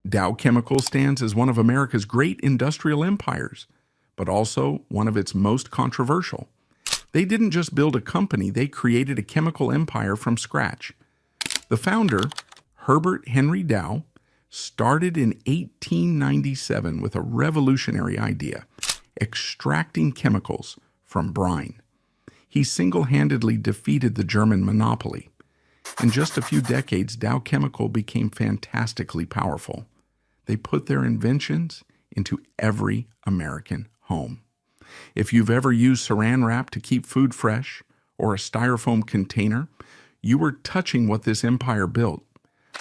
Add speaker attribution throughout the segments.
Speaker 1: Dow Chemical stands as one of America's great industrial empires, but also one of its most controversial. They didn't just build a company, they created a chemical empire from scratch. The founder, Herbert Henry Dow, started in 1897 with a revolutionary idea: extracting chemicals from brine. He single-handedly defeated the German monopoly. In just a few decades, Dow Chemical became fantastically powerful. They put their inventions into every American home. If you've ever used saran wrap to keep food fresh, or a styrofoam container, you were touching what this empire built.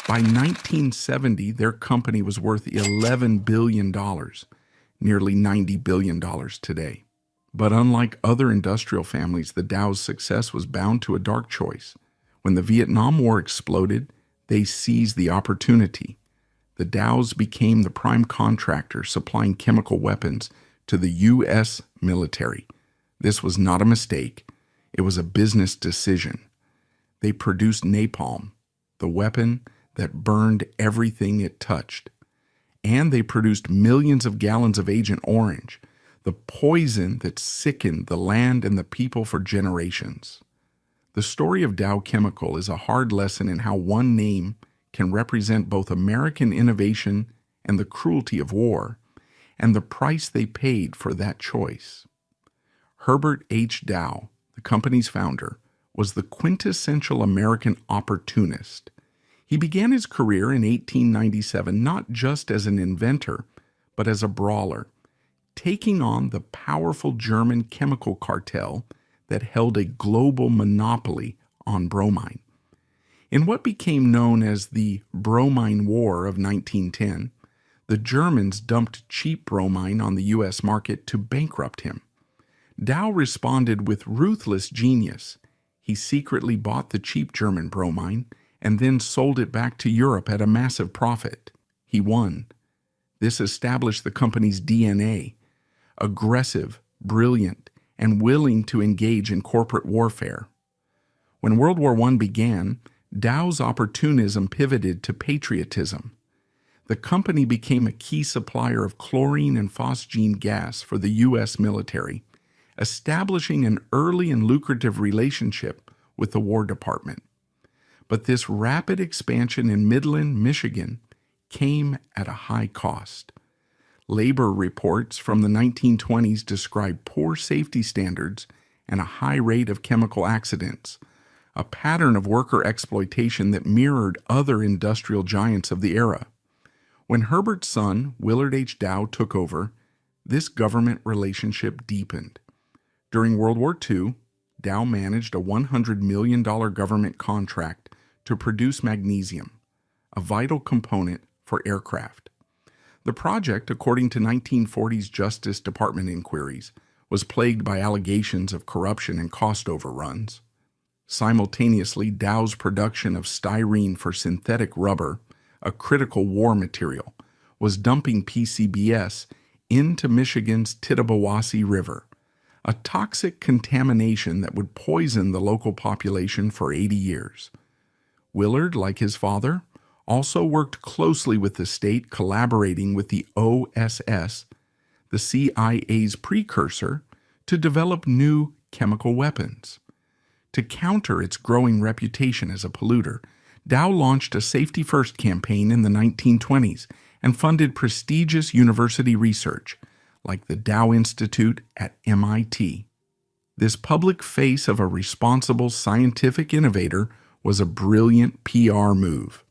Speaker 1: By 1970, their company was worth $11 billion, nearly $90 billion today. But unlike other industrial families, the Dow's success was bound to a dark choice. When the Vietnam War exploded, they seized the opportunity. The Dows became the prime contractor supplying chemical weapons to the U.S. military. This was not a mistake. It was a business decision. They produced napalm, the weapon that burned everything it touched. And they produced millions of gallons of Agent Orange, the poison that sickened the land and the people for generations. The story of Dow Chemical is a hard lesson in how one name can represent both American innovation and the cruelty of war, and the price they paid for that choice. Herbert H. Dow, the company's founder, was the quintessential American opportunist. He began his career in 1897 not just as an inventor, but as a brawler, taking on the powerful German chemical cartel that held a global monopoly on bromine. In what became known as the Bromine War of 1910, the Germans dumped cheap bromine on the U.S. market to bankrupt him. Dow responded with ruthless genius. He secretly bought the cheap German bromine and then sold it back to Europe at a massive profit. He won. This established the company's DNA: aggressive, brilliant, and willing to engage in corporate warfare. When World War I began, Dow's opportunism pivoted to patriotism. The company became a key supplier of chlorine and phosgene gas for the U.S. military, establishing an early and lucrative relationship with the War Department. But this rapid expansion in Midland, Michigan, came at a high cost. Labor reports from the 1920s describe poor safety standards and a high rate of chemical accidents, a pattern of worker exploitation that mirrored other industrial giants of the era. When Herbert's son, Willard H. Dow, took over, this government relationship deepened. During World War II, Dow managed a $100 million government contract to produce magnesium, a vital component for aircraft. The project, according to 1940s Justice Department inquiries, was plagued by allegations of corruption and cost overruns. Simultaneously, Dow's production of styrene for synthetic rubber, a critical war material, was dumping PCBs into Michigan's Tittabawassee River, a toxic contamination that would poison the local population for 80 years. Willard, like his father, also worked closely with the state, collaborating with the OSS, the CIA's precursor, to develop new chemical weapons. To counter its growing reputation as a polluter, Dow launched a safety-first campaign in the 1920s and funded prestigious university research, like the Dow Institute at MIT. This public face of a responsible scientific innovator was a brilliant PR move,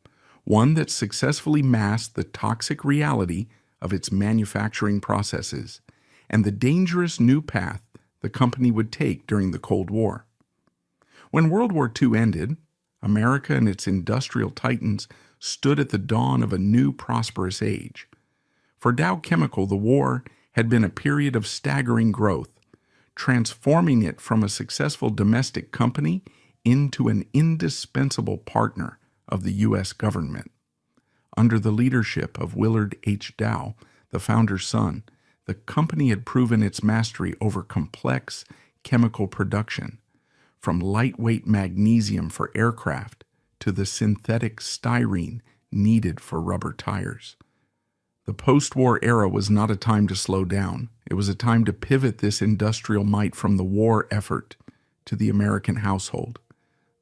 Speaker 1: one that successfully masked the toxic reality of its manufacturing processes and the dangerous new path the company would take during the Cold War. When World War II ended, America and its industrial titans stood at the dawn of a new prosperous age. For Dow Chemical, the war had been a period of staggering growth, transforming it from a successful domestic company into an indispensable partner of the U.S. government. Under the leadership of Willard H. Dow, the founder's son, the company had proven its mastery over complex chemical production, from lightweight magnesium for aircraft to the synthetic styrene needed for rubber tires. The post-war era was not a time to slow down. It was a time to pivot this industrial might from the war effort to the American household.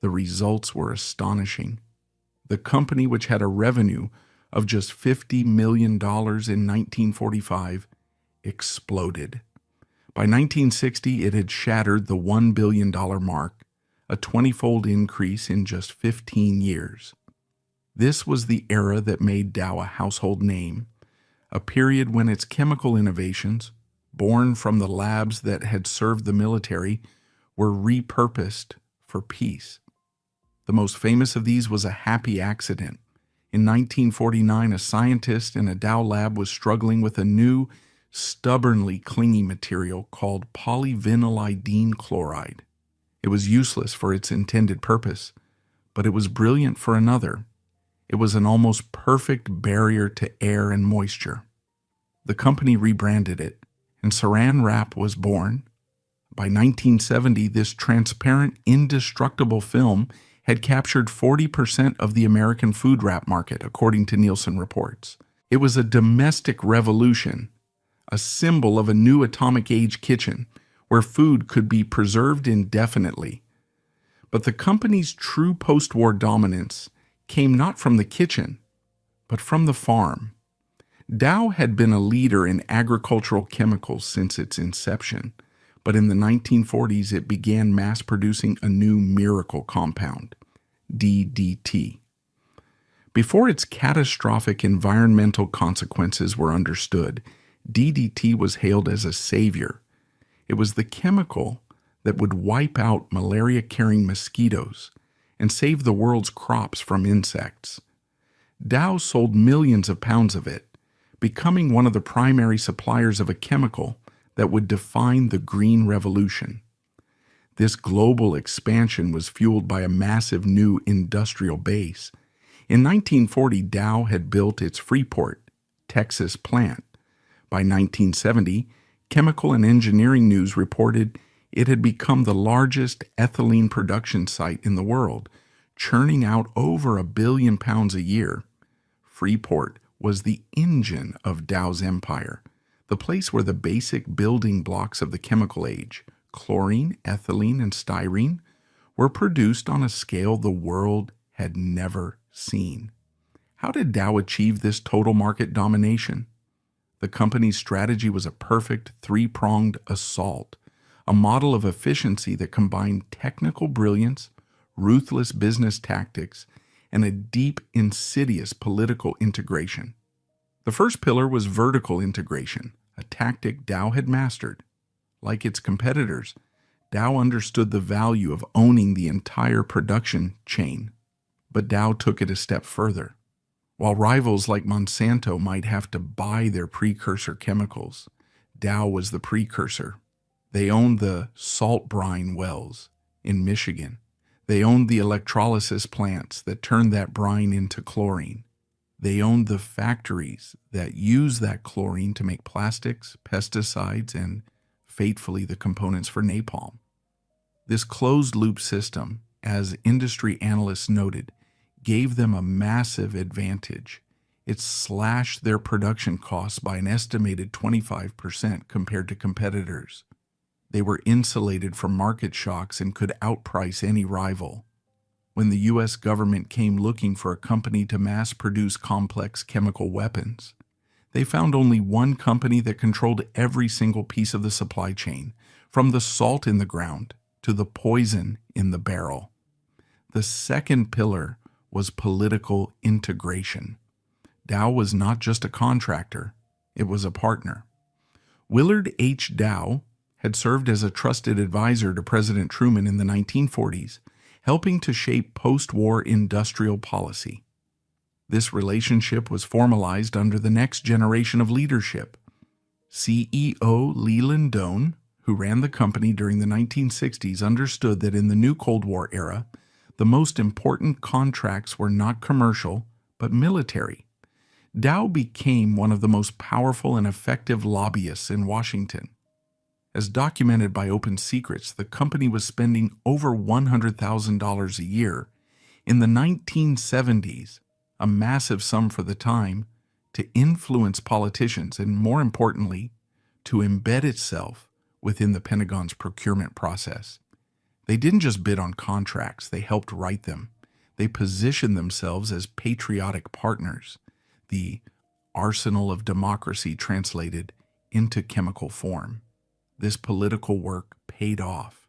Speaker 1: The results were astonishing. The company, which had a revenue of just $50 million in 1945, exploded. By 1960, it had shattered the $1 billion mark, a 20-fold increase in just 15 years. This was the era that made Dow a household name, a period when its chemical innovations, born from the labs that had served the military, were repurposed for peace. The most famous of these was a happy accident. In 1949, a scientist in a Dow lab was struggling with a new, stubbornly clingy material called polyvinylidene chloride. It was useless for its intended purpose, but it was brilliant for another. It was an almost perfect barrier to air and moisture. The company rebranded it, and Saran Wrap was born. By 1970, this transparent, indestructible film had captured 40% of the American food wrap market, according to Nielsen reports. It was a domestic revolution, a symbol of a new atomic age kitchen where food could be preserved indefinitely. But the company's true post-war dominance came not from the kitchen, but from the farm. Dow had been a leader in agricultural chemicals since its inception, but in the 1940s it began mass-producing a new miracle compound, DDT. Before its catastrophic environmental consequences were understood, DDT was hailed as a savior. It was the chemical that would wipe out malaria-carrying mosquitoes and save the world's crops from insects. Dow sold millions of pounds of it, becoming one of the primary suppliers of a chemical that would define the Green Revolution. This global expansion was fueled by a massive new industrial base. In 1940, Dow had built its Freeport, Texas plant. By 1970, Chemical and Engineering News reported it had become the largest ethylene production site in the world, churning out over 1 billion pounds a year. Freeport was the engine of Dow's empire, the place where the basic building blocks of the chemical age, chlorine, ethylene, and styrene, were produced on a scale the world had never seen. How did Dow achieve this total market domination? The company's strategy was a perfect three-pronged assault, a model of efficiency that combined technical brilliance, ruthless business tactics, and a deep, insidious political integration. The first pillar was vertical integration, a tactic Dow had mastered. Like its competitors, Dow understood the value of owning the entire production chain. But Dow took it a step further. While rivals like Monsanto might have to buy their precursor chemicals, Dow was the precursor. They owned the salt brine wells in Michigan. They owned the electrolysis plants that turned that brine into chlorine. They owned the factories that use that chlorine to make plastics, pesticides, and, fatefully, the components for napalm. This closed-loop system, as industry analysts noted, gave them a massive advantage. It slashed their production costs by an estimated 25% compared to competitors. They were insulated from market shocks and could outprice any rival. When the U.S. government came looking for a company to mass-produce complex chemical weapons, they found only one company that controlled every single piece of the supply chain, from the salt in the ground to the poison in the barrel. The second pillar was political integration. Dow was not just a contractor, it was a partner. Willard H. Dow had served as a trusted advisor to President Truman in the 1940s, helping to shape post-war industrial policy. This relationship was formalized under the next generation of leadership. CEO Leland Doan, who ran the company during the 1960s, understood that in the new Cold War era, the most important contracts were not commercial, but military. Dow became one of the most powerful and effective lobbyists in Washington. As documented by Open Secrets, the company was spending over $100,000 a year. In the 1970s, a massive sum for the time, to influence politicians, and more importantly, to embed itself within the Pentagon's procurement process. They didn't just bid on contracts, they helped write them. They positioned themselves as patriotic partners, the arsenal of democracy translated into chemical form. This political work paid off.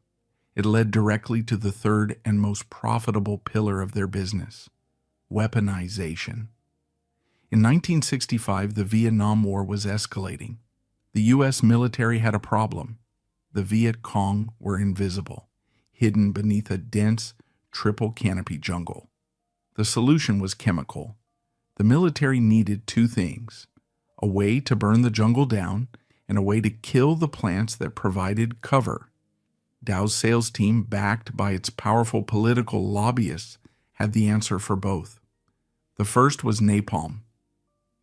Speaker 1: It led directly to the third and most profitable pillar of their business, weaponization. In 1965, the Vietnam War was escalating. The U.S. military had a problem. The Viet Cong were invisible, hidden beneath a dense, triple canopy jungle. The solution was chemical. The military needed two things: a way to burn the jungle down and a way to kill the plants that provided cover. Dow's sales team, backed by its powerful political lobbyists, had the answer for both. The first was napalm.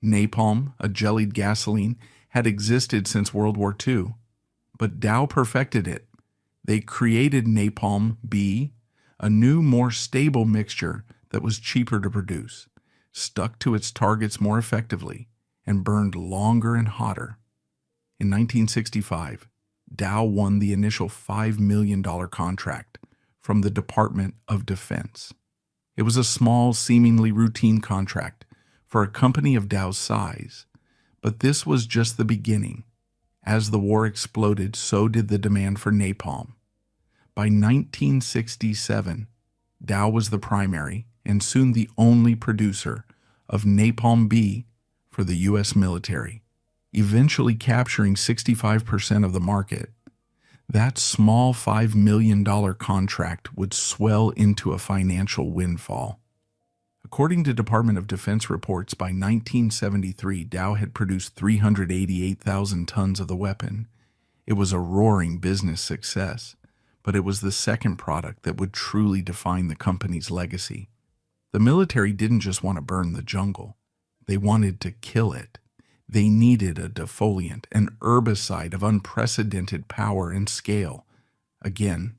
Speaker 1: Napalm, a jellied gasoline, had existed since World War II, but Dow perfected it. They created Napalm B, a new, more stable mixture that was cheaper to produce, stuck to its targets more effectively, and burned longer and hotter. In 1965, Dow won the initial $5 million contract from the Department of Defense. It was a small, seemingly routine contract for a company of Dow's size, but this was just the beginning. As the war exploded, so did the demand for napalm. By 1967, Dow was the primary and soon the only producer of Napalm B for the U.S. military, eventually capturing 65% of the market. That small $5 million contract would swell into a financial windfall. According to Department of Defense reports, by 1973, Dow had produced 388,000 tons of the weapon. It was a roaring business success, but it was the second product that would truly define the company's legacy. The military didn't just want to burn the jungle. They wanted to kill it. They needed a defoliant, an herbicide of unprecedented power and scale. Again,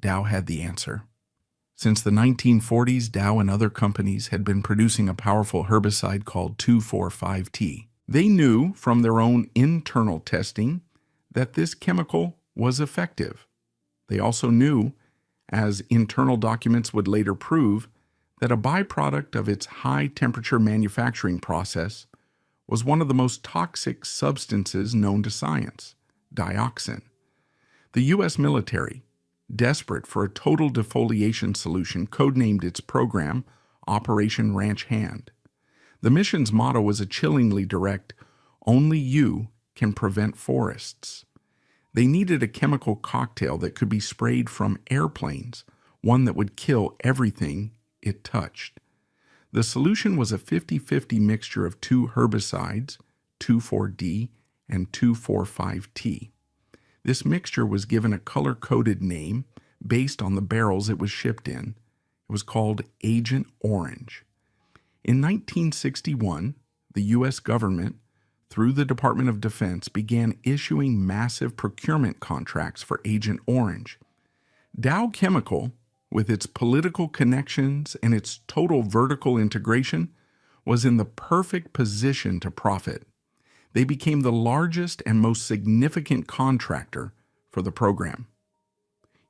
Speaker 1: Dow had the answer. Since the 1940s, Dow and other companies had been producing a powerful herbicide called 2,4,5-T. They knew from their own internal testing that this chemical was effective. They also knew, as internal documents would later prove, that a byproduct of its high-temperature manufacturing process was one of the most toxic substances known to science, dioxin. The U.S. military, desperate for a total defoliation solution, codenamed its program Operation Ranch Hand. The mission's motto was a chillingly direct, "Only you can prevent forests." They needed a chemical cocktail that could be sprayed from airplanes, one that would kill everything it touched. The solution was a 50-50 mixture of two herbicides, 2,4-D and 2,4,5-T. This mixture was given a color-coded name based on the barrels it was shipped in. It was called Agent Orange. In 1961, the U.S. government, through the Department of Defense, began issuing massive procurement contracts for Agent Orange. Dow Chemical, with its political connections and its total vertical integration, was in the perfect position to profit. They became the largest and most significant contractor for the program.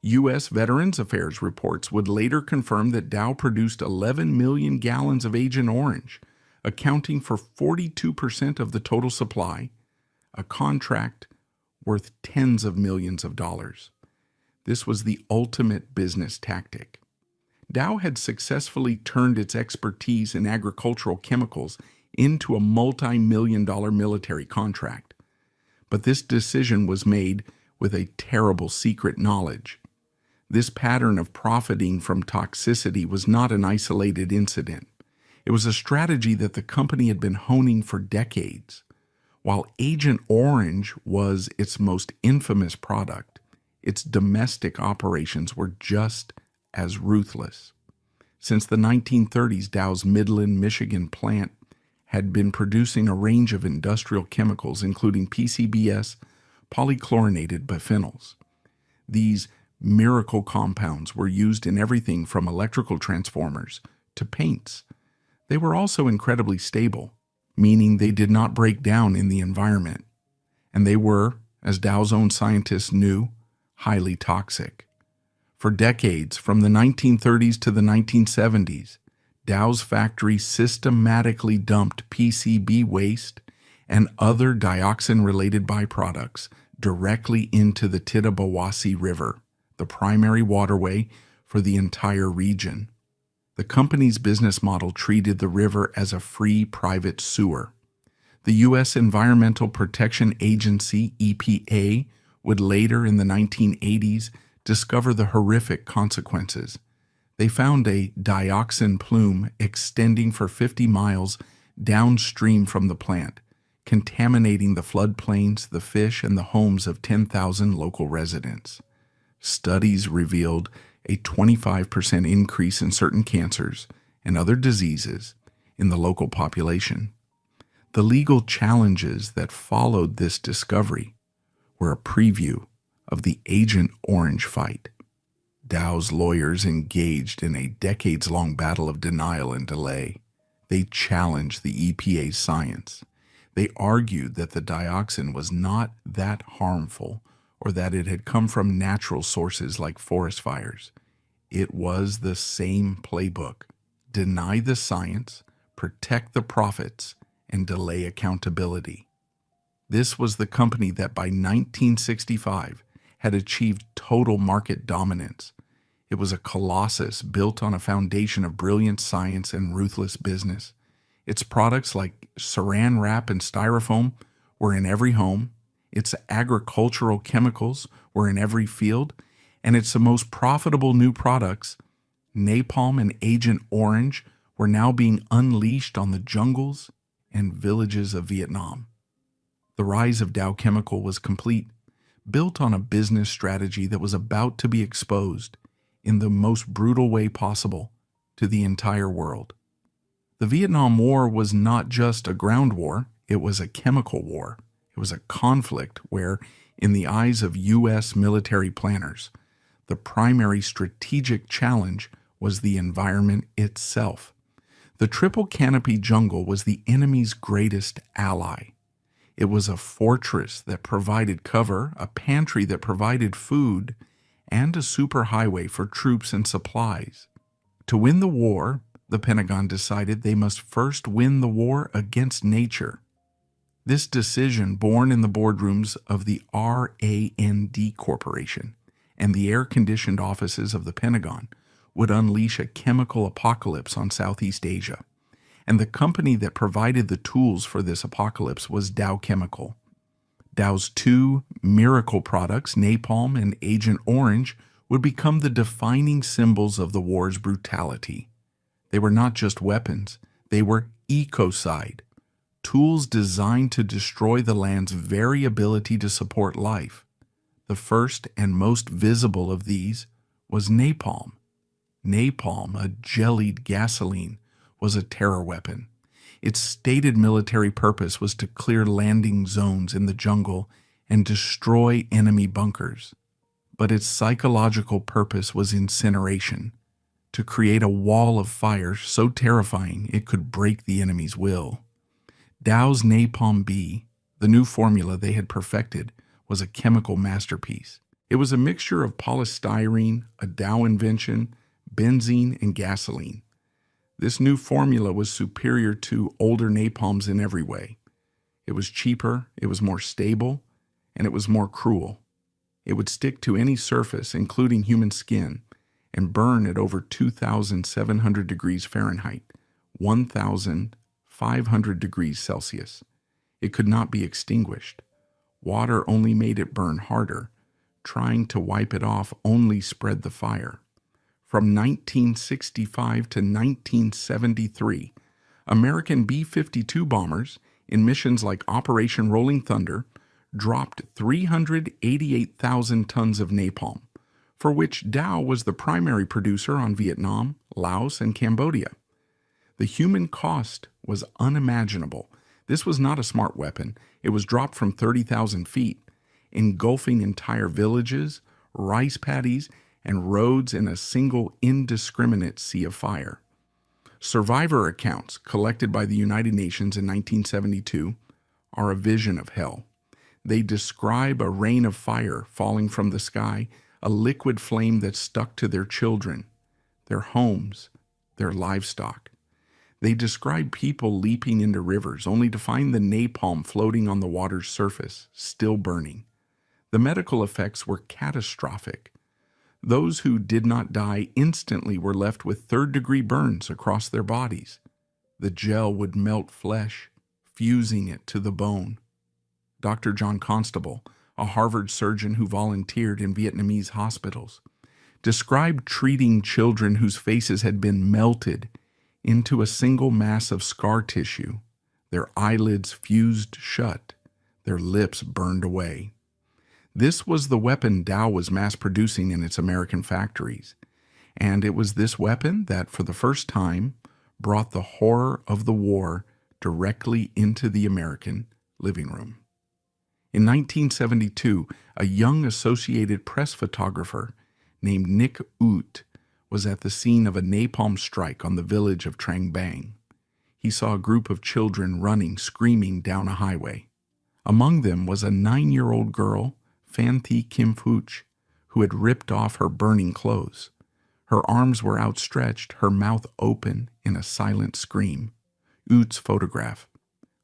Speaker 1: U.S. Veterans Affairs reports would later confirm that Dow produced 11 million gallons of Agent Orange, accounting for 42% of the total supply, a contract worth tens of millions of dollars. This was the ultimate business tactic. Dow had successfully turned its expertise in agricultural chemicals into a multi-million-dollar military contract. But this decision was made with a terrible secret knowledge. This pattern of profiting from toxicity was not an isolated incident. It was a strategy that the company had been honing for decades. While Agent Orange was its most infamous product, its domestic operations were just as ruthless. Since the 1930s, Dow's Midland, Michigan plant had been producing a range of industrial chemicals, including PCBs, polychlorinated biphenyls. These miracle compounds were used in everything from electrical transformers to paints. They were also incredibly stable. meaning they did not break down in the environment. And they were, as Dow's own scientists knew, highly toxic. For decades, from the 1930s to the 1970s, Dow's factory systematically dumped PCB waste and other dioxin-related byproducts directly into the Tittabawassee River, the primary waterway for the entire region. The company's business model treated the river as a free private sewer. The U.S. Environmental Protection Agency, EPA, would later in the 1980s discover the horrific consequences. They found a dioxin plume extending for 50 miles downstream from the plant, contaminating the floodplains, the fish, and the homes of 10,000 local residents. Studies revealed a 25% increase in certain cancers and other diseases in the local population. The legal challenges that followed this discovery were a preview of the Agent Orange fight. Dow's lawyers engaged in a decades-long battle of denial and delay. They challenged the EPA's science. They argued that the dioxin was not that harmful or that it had come from natural sources like forest fires. It was the same playbook: deny the science, protect the profits, and delay accountability. This was the company that by 1965 had achieved total market dominance. It was a colossus built on a foundation of brilliant science and ruthless business. Its products like saran wrap and styrofoam were in every home. Its agricultural chemicals were in every field. And its most profitable new products, napalm and Agent Orange, were now being unleashed on the jungles and villages of Vietnam. The rise of Dow Chemical was complete, built on a business strategy that was about to be exposed in the most brutal way possible to the entire world. The Vietnam War was not just a ground war, it was a chemical war. It was a conflict where, in the eyes of U.S. military planners, the primary strategic challenge was the environment itself. The triple canopy jungle was the enemy's greatest ally. It was a fortress that provided cover, a pantry that provided food, and a superhighway for troops and supplies. To win the war, the Pentagon decided they must first win the war against nature. This decision, born in the boardrooms of the RAND Corporation and the air-conditioned offices of the Pentagon, would unleash a chemical apocalypse on Southeast Asia. And the company that provided the tools for this apocalypse was Dow Chemical. Dow's two miracle products, napalm and Agent Orange, would become the defining symbols of the war's brutality. They were not just weapons, they were ecocide, tools designed to destroy the land's very ability to support life. The first and most visible of these was napalm. Napalm, a jellied gasoline, was a terror weapon. Its stated military purpose was to clear landing zones in the jungle and destroy enemy bunkers. But its psychological purpose was incineration, to create a wall of fire so terrifying it could break the enemy's will. Dow's Napalm B, the new formula they had perfected, was a chemical masterpiece. It was a mixture of polystyrene, a Dow invention, benzene, and gasoline. This new formula was superior to older napalms in every way. It was cheaper, it was more stable, and it was more cruel. It would stick to any surface, including human skin, and burn at over 2,700 degrees Fahrenheit, 1,500 degrees Celsius. It could not be extinguished. Water only made it burn harder. Trying to wipe it off only spread the fire. From 1965 to 1973, American B-52 bombers in missions like Operation Rolling Thunder dropped 388,000 tons of napalm, for which Dow was the primary producer on Vietnam, Laos, and Cambodia. The human cost was unimaginable. This was not a smart weapon. It was dropped from 30,000 feet, engulfing entire villages, rice paddies, and roads in a single indiscriminate sea of fire. Survivor accounts collected by the United Nations in 1972 are a vision of hell. They describe a rain of fire falling from the sky, a liquid flame that stuck to their children, their homes, their livestock. They describe people leaping into rivers only to find the napalm floating on the water's surface, still burning. The medical effects were catastrophic. Those who did not die instantly were left with third-degree burns across their bodies. The gel would melt flesh, fusing it to the bone. Dr. John Constable, a Harvard surgeon who volunteered in Vietnamese hospitals, described treating children whose faces had been melted into a single mass of scar tissue, their eyelids fused shut, their lips burned away. This was the weapon Dow was mass-producing in its American factories, and it was this weapon that, for the first time, brought the horror of the war directly into the American living room. In 1972, a young Associated Press photographer named Nick Oot was at the scene of a napalm strike on the village of Trang Bang. He saw a group of children running, screaming down a highway. Among them was a 9-year-old girl, Phan Thi Kim Phuc, who had ripped off her burning clothes. Her arms were outstretched, her mouth open in a silent scream. Oot's photograph,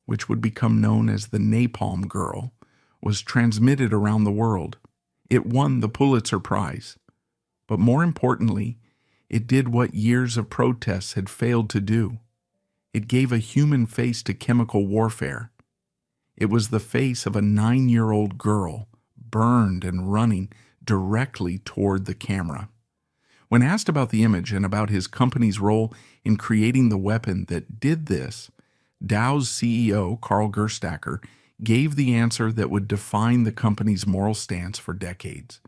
Speaker 1: which would become known as the Napalm Girl, was transmitted around the world. It won the Pulitzer Prize. But more importantly, it did what years of protests had failed to do. It gave a human face to chemical warfare. It was the face of a 9-year-old girl, burned and running directly toward the camera. When asked about the image and about his company's role in creating the weapon that did this, Dow's CEO, Carl Gerstacker, gave the answer that would define the company's moral stance for decades.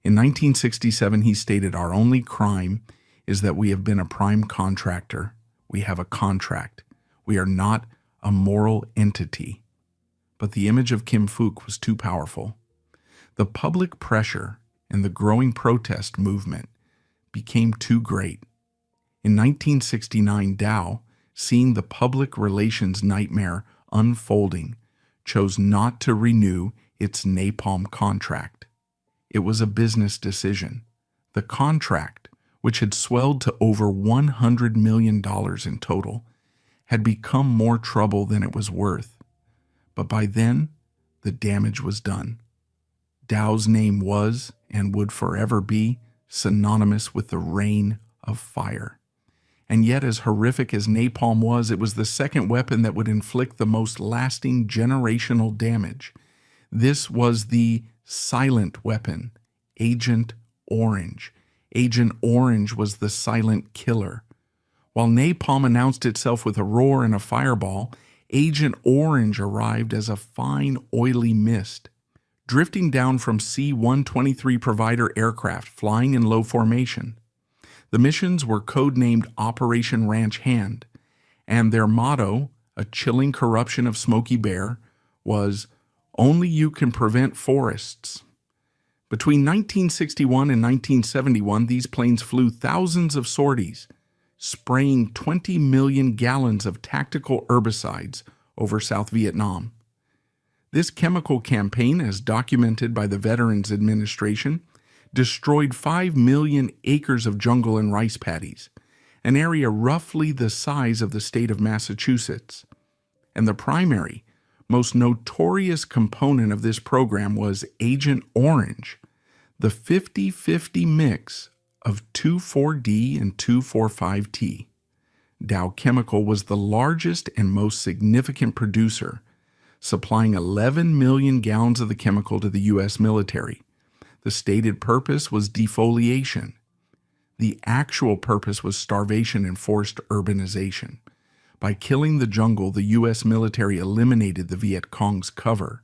Speaker 1: In 1967, he stated, "Our only crime is that we have been a prime contractor. We have a contract. We are not a moral entity." But the image of Kim Phuc was too powerful. The public pressure and the growing protest movement became too great. In 1969, Dow, seeing the public relations nightmare unfolding, chose not to renew its napalm contract. It was a business decision. The contract, which had swelled to over $100 million in total, had become more trouble than it was worth. But by then, the damage was done. Dow's name was, and would forever be, synonymous with the rain of fire. And yet, as horrific as napalm was, it was the second weapon that would inflict the most lasting generational damage. This was the silent weapon, Agent Orange. Agent Orange was the silent killer. While napalm announced itself with a roar and a fireball, Agent Orange arrived as a fine, oily mist, drifting down from C-123 provider aircraft flying in low formation. The missions were codenamed Operation Ranch Hand, and their motto, a chilling corruption of Smokey Bear, was, "Only you can prevent forests." Between 1961 and 1971, these planes flew thousands of sorties, spraying 20 million gallons of tactical herbicides over South Vietnam. This chemical campaign, as documented by the Veterans Administration, destroyed 5 million acres of jungle and rice paddies, an area roughly the size of the state of Massachusetts. And the primary, most notorious component of this program was Agent Orange, the 50-50 mix of 2,4-D and 2,4,5-T. Dow Chemical was the largest and most significant producer, supplying 11 million gallons of the chemical to the U.S. military. The stated purpose was defoliation. The actual purpose was starvation and forced urbanization. By killing the jungle, the U.S. military eliminated the Viet Cong's cover.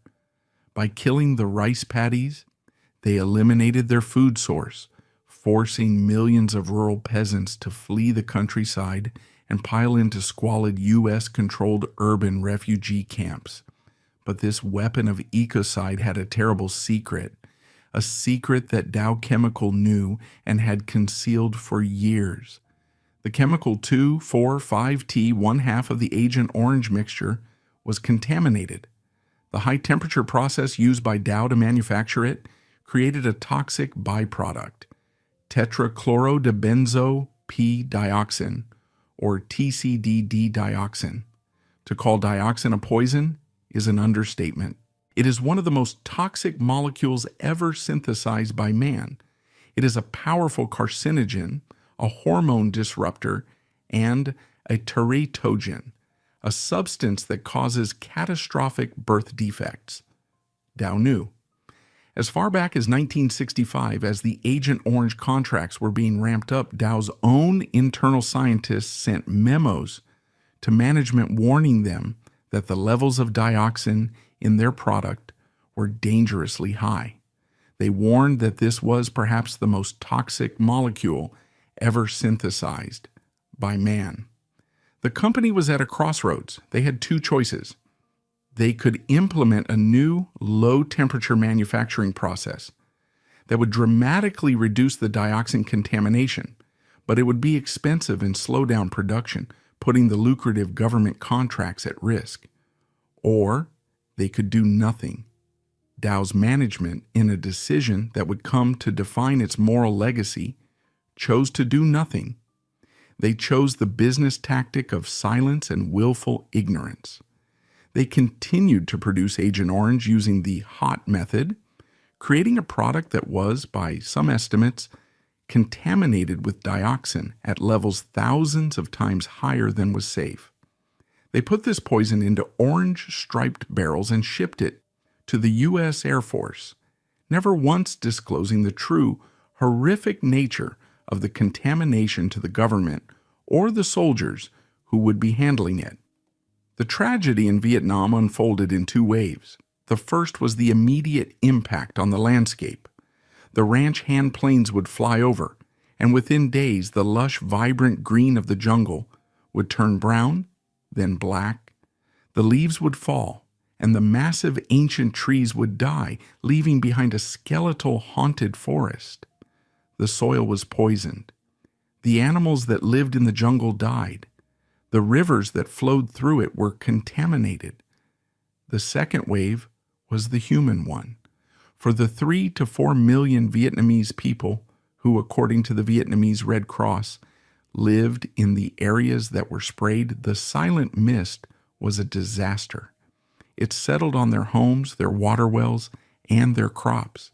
Speaker 1: By killing the rice paddies, they eliminated their food source, forcing millions of rural peasants to flee the countryside and pile into squalid U.S.-controlled urban refugee camps. But this weapon of ecocide had a terrible secret, a secret that Dow Chemical knew and had concealed for years. The chemical 2,4,5-T, one half of the Agent Orange mixture, was contaminated. The high-temperature process used by Dow to manufacture it created a toxic byproduct, tetrachlorodibenzo-P-dioxin, or TCDD-dioxin. To call dioxin a poison is an understatement. It is one of the most toxic molecules ever synthesized by man. It is a powerful carcinogen, a hormone disruptor, and a teratogen, a substance that causes catastrophic birth defects. Dow knew. As far back as 1965, as the Agent Orange contracts were being ramped up, Dow's own internal scientists sent memos to management warning them that the levels of dioxin in their product were dangerously high. They warned that this was perhaps the most toxic molecule ever synthesized by man. The company was at a crossroads. They had two choices. They could implement a new low-temperature manufacturing process that would dramatically reduce the dioxin contamination, but it would be expensive and slow down production, putting the lucrative government contracts at risk. Or they could do nothing. Dow's management, in a decision that would come to define its moral legacy, chose to do nothing. They chose the business tactic of silence and willful ignorance. They continued to produce Agent Orange using the hot method, creating a product that was, by some estimates, contaminated with dioxin at levels thousands of times higher than was safe. They put this poison into orange-striped barrels and shipped it to the U.S. Air Force, never once disclosing the true, horrific nature of the contamination to the government or the soldiers who would be handling it. The tragedy in Vietnam unfolded in two waves. The first was the immediate impact on the landscape. The ranch hand planes would fly over, and within days the lush, vibrant green of the jungle would turn brown, then black. The leaves would fall, and the massive ancient trees would die, leaving behind a skeletal, haunted forest. The soil was poisoned. The animals that lived in the jungle died. The rivers that flowed through it were contaminated. The second wave was the human one. For the 3 to 4 million Vietnamese people who, according to the Vietnamese Red Cross, lived in the areas that were sprayed, the silent mist was a disaster. It settled on their homes, their water wells, and their crops.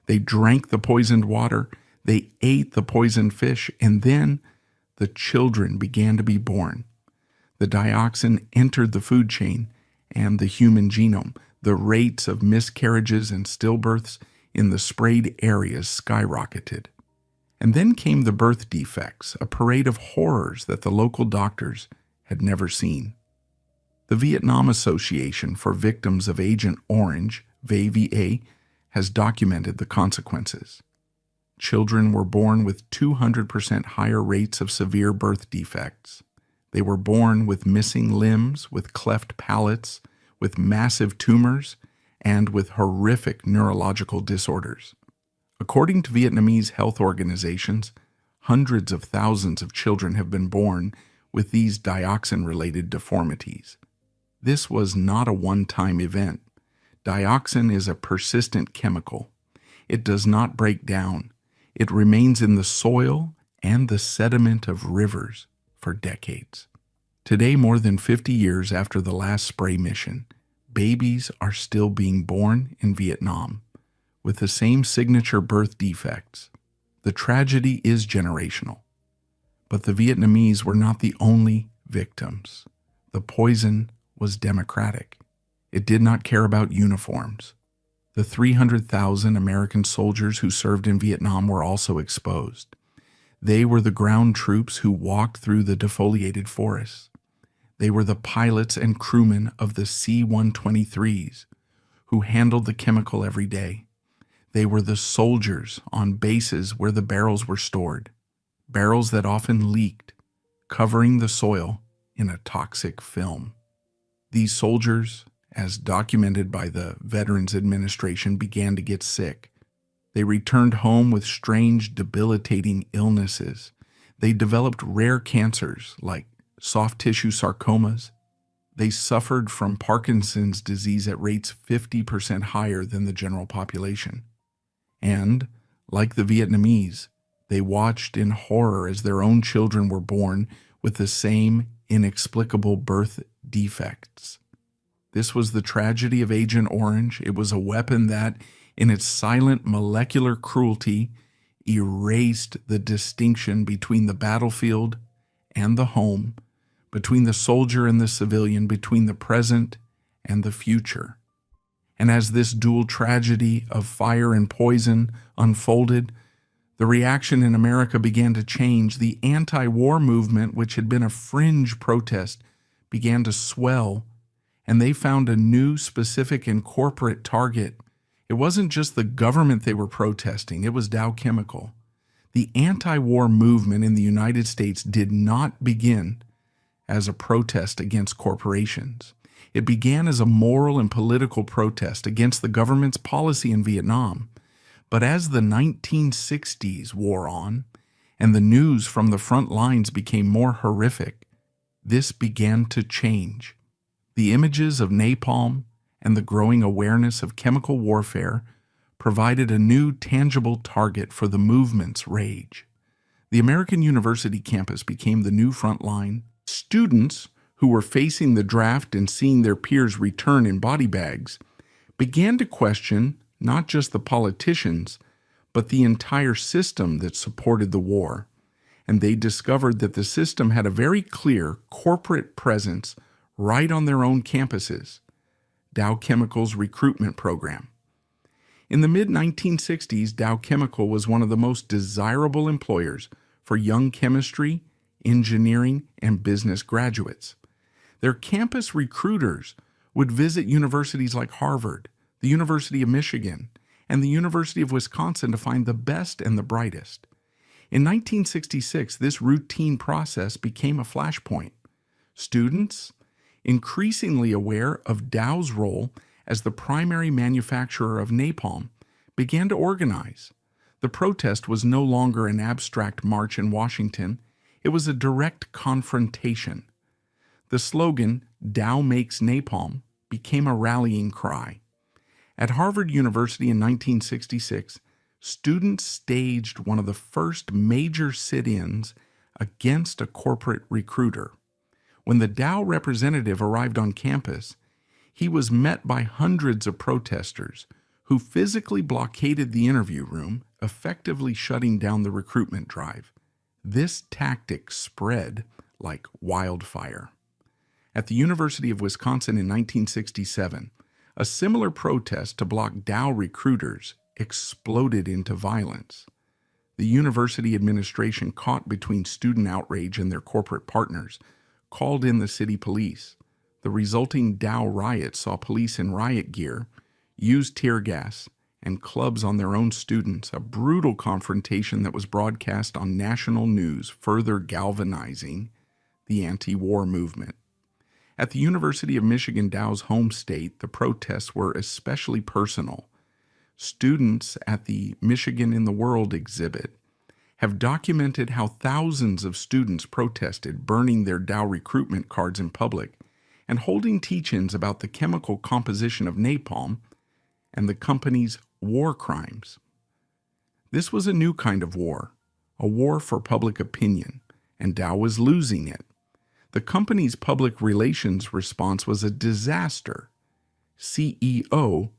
Speaker 1: They drank the poisoned water, they ate the poisoned fish, and then the children began to be born. The dioxin entered the food chain and the human genome. The rates of miscarriages and stillbirths in the sprayed areas skyrocketed. And then came the birth defects, a parade of horrors that the local doctors had never seen. The Vietnam Association for Victims of Agent Orange, VAVA, has documented the consequences. Children were born with 200% higher rates of severe birth defects. They were born with missing limbs, with cleft palates, with massive tumors, and with horrific neurological disorders. According to Vietnamese health organizations, hundreds of thousands of children have been born with these dioxin-related deformities. This was not a one-time event. Dioxin is a persistent chemical. It does not break down. It remains in the soil and the sediment of rivers for decades. Today, more than 50 years after the last spray mission, babies are still being born in Vietnam with the same signature birth defects. The tragedy is generational. But the Vietnamese were not the only victims. The poison was democratic. It did not care about uniforms. The 300,000 American soldiers who served in Vietnam were also exposed. They were the ground troops who walked through the defoliated forests. They were the pilots and crewmen of the C-123s who handled the chemical every day. They were the soldiers on bases where the barrels were stored, barrels that often leaked, covering the soil in a toxic film. These soldiers, as documented by the Veterans Administration, began to get sick. They returned home with strange, debilitating illnesses. They developed rare cancers like soft tissue sarcomas. They suffered from Parkinson's disease at rates 50% higher than the general population. And, like the Vietnamese, they watched in horror as their own children were born with the same inexplicable birth defects. This was the tragedy of Agent Orange. It was a weapon that, in its silent molecular cruelty, erased the distinction between the battlefield and the home, between the soldier and the civilian, between the present and the future. And as this dual tragedy of fire and poison unfolded, the reaction in America began to change. The anti-war movement, which had been a fringe protest, began to swell, and they found a new specific and corporate target. It wasn't just the government they were protesting, it was Dow Chemical. The anti-war movement in the United States did not begin as a protest against corporations. It began as a moral and political protest against the government's policy in Vietnam. But as the 1960s wore on, and the news from the front lines became more horrific, this began to change. The images of napalm and the growing awareness of chemical warfare provided a new tangible target for the movement's rage. The American University campus became the new front line. Students who were facing the draft and seeing their peers return in body bags began to question not just the politicians, but the entire system that supported the war. And they discovered that the system had a very clear corporate presence right on their own campuses. Dow Chemical's recruitment program. In the mid-1960s, Dow Chemical was one of the most desirable employers for young chemistry, engineering, and business graduates. Their campus recruiters would visit universities like Harvard, the University of Michigan, and the University of Wisconsin to find the best and the brightest. In 1966, this routine process became a flashpoint. Students, increasingly aware of Dow's role as the primary manufacturer of napalm, began to organize. The protest was no longer an abstract march in Washington. It was a direct confrontation. The slogan, "Dow makes napalm," became a rallying cry. At Harvard University in 1966, students staged one of the first major sit-ins against a corporate recruiter. When the Dow representative arrived on campus, he was met by hundreds of protesters who physically blockaded the interview room, effectively shutting down the recruitment drive. This tactic spread like wildfire. At the University of Wisconsin in 1967, a similar protest to block Dow recruiters exploded into violence. The university administration, caught between student outrage and their corporate partners, called in the city police. The resulting Dow riot saw police in riot gear use tear gas and clubs on their own students, a brutal confrontation that was broadcast on national news, further galvanizing the anti-war movement. At the University of Michigan, Dow's home state, the protests were especially personal. Students at the Michigan in the World exhibit have documented how thousands of students protested, burning their Dow recruitment cards in public and holding teach-ins about the chemical composition of napalm and the company's war crimes. This was a new kind of war, a war for public opinion, and Dow was losing it. The company's public relations response was a disaster. CEO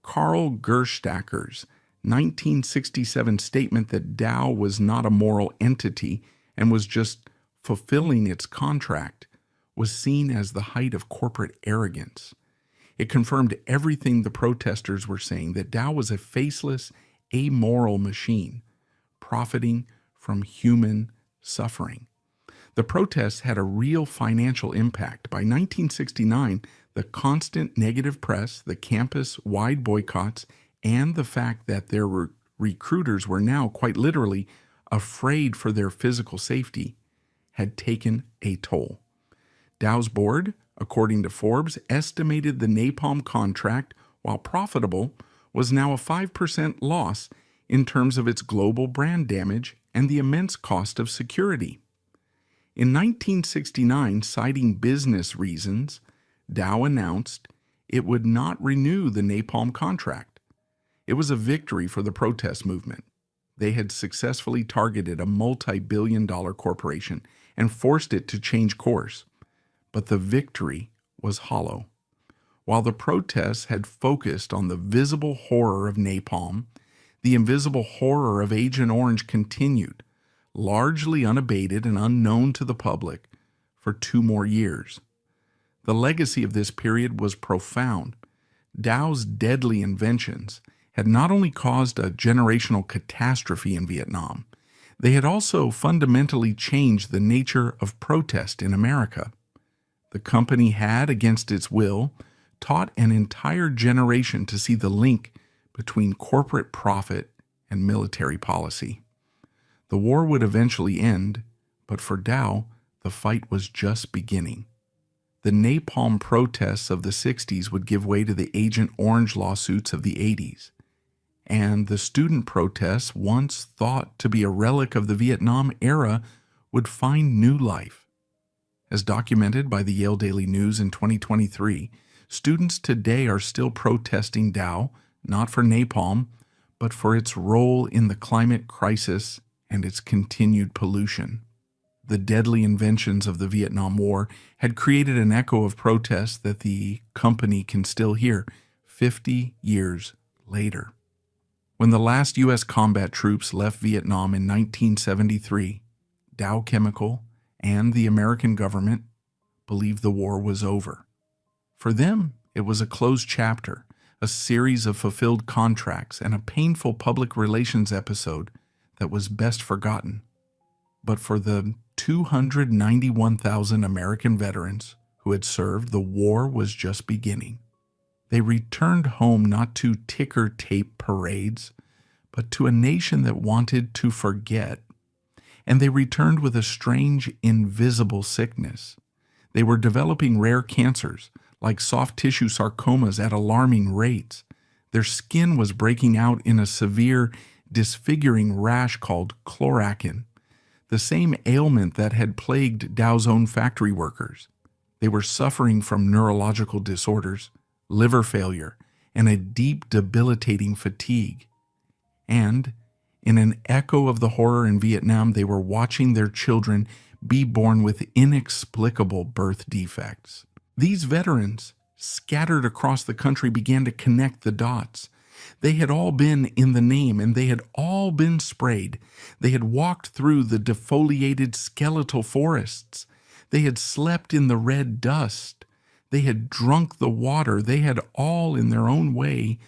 Speaker 1: Carl Gerstacker's 1967 statement that Dow was not a moral entity and was just fulfilling its contract was seen as the height of corporate arrogance. It confirmed everything the protesters were saying, that Dow was a faceless, amoral machine, profiting from human suffering. The protests had a real financial impact. By 1969, the constant negative press, the campus-wide boycotts, and the fact that their recruiters were now, quite literally, afraid for their physical safety, had taken a toll. Dow's board, according to Forbes, estimated the napalm contract, while profitable, was now a 5% loss in terms of its global brand damage and the immense cost of security. In 1969, citing business reasons, Dow announced it would not renew the napalm contract. It was a victory for the protest movement. They had successfully targeted a multi-billion-dollar corporation and forced it to change course. But the victory was hollow. While the protests had focused on the visible horror of napalm, the invisible horror of Agent Orange continued, largely unabated and unknown to the public, for 2 more years. The legacy of this period was profound. Dow's deadly inventions had not only caused a generational catastrophe in Vietnam, they had also fundamentally changed the nature of protest in America. The company had, against its will, taught an entire generation to see the link between corporate profit and military policy. The war would eventually end, but for Dow, the fight was just beginning. The napalm protests of the 60s would give way to the Agent Orange lawsuits of the 80s. And the student protests, once thought to be a relic of the Vietnam era, would find new life. As documented by the Yale Daily News in 2023, students today are still protesting Dow, not for napalm, but for its role in the climate crisis and its continued pollution. The deadly inventions of the Vietnam War had created an echo of protests that the company can still hear 50 years later. When the last U.S. combat troops left Vietnam in 1973, Dow Chemical and the American government believed the war was over. For them, it was a closed chapter, a series of fulfilled contracts, and a painful public relations episode that was best forgotten. But for the 291,000 American veterans who had served, the war was just beginning. They returned home not to ticker tape parades, but to a nation that wanted to forget. And they returned with a strange, invisible sickness. They were developing rare cancers, like soft tissue sarcomas, at alarming rates. Their skin was breaking out in a severe, disfiguring rash called chlorachin, the same ailment that had plagued Dow's own factory workers. They were suffering from neurological disorders, liver failure, and a deep, debilitating fatigue. And, in an echo of the horror in Vietnam, they were watching their children be born with inexplicable birth defects. These veterans, scattered across the country, began to connect the dots. They had all been in the name, and they had all been sprayed. They had walked through the defoliated skeletal forests. They had slept in the red dust. They had drunk the water. They had all, in their own way,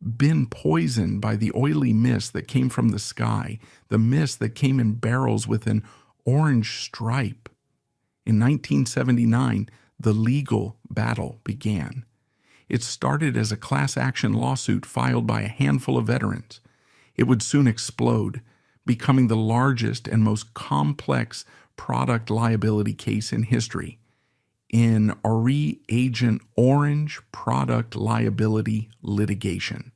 Speaker 1: been poisoned by the oily mist that came from the sky, the mist that came in barrels with an orange stripe. In 1979, the legal battle began. It started as a class action lawsuit filed by a handful of veterans. It would soon explode, becoming the largest and most complex product liability case in history. In Agent Orange product liability litigation.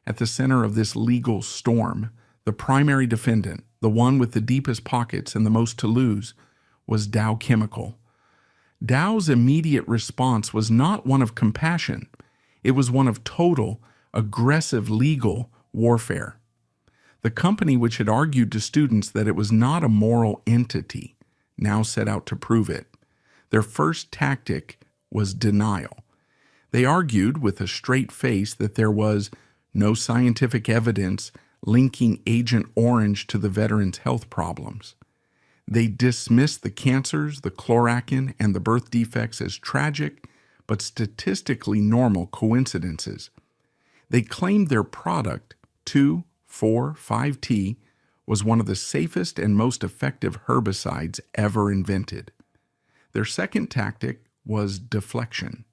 Speaker 1: At the center of this legal storm, the primary defendant, the one with the deepest pockets and the most to lose, was Dow Chemical. Dow's immediate response was not one of compassion. It was one of total, aggressive legal warfare. The company, which had argued to students that it was not a moral entity, now set out to prove it. Their first tactic was denial. They argued with a straight face that there was no scientific evidence linking Agent Orange to the veterans' health problems. They dismissed the cancers, the chlorachin, and the birth defects as tragic but statistically normal coincidences. They claimed their product, 2,4,5-T, was one of the safest and most effective herbicides ever invented. Their second tactic was deflection.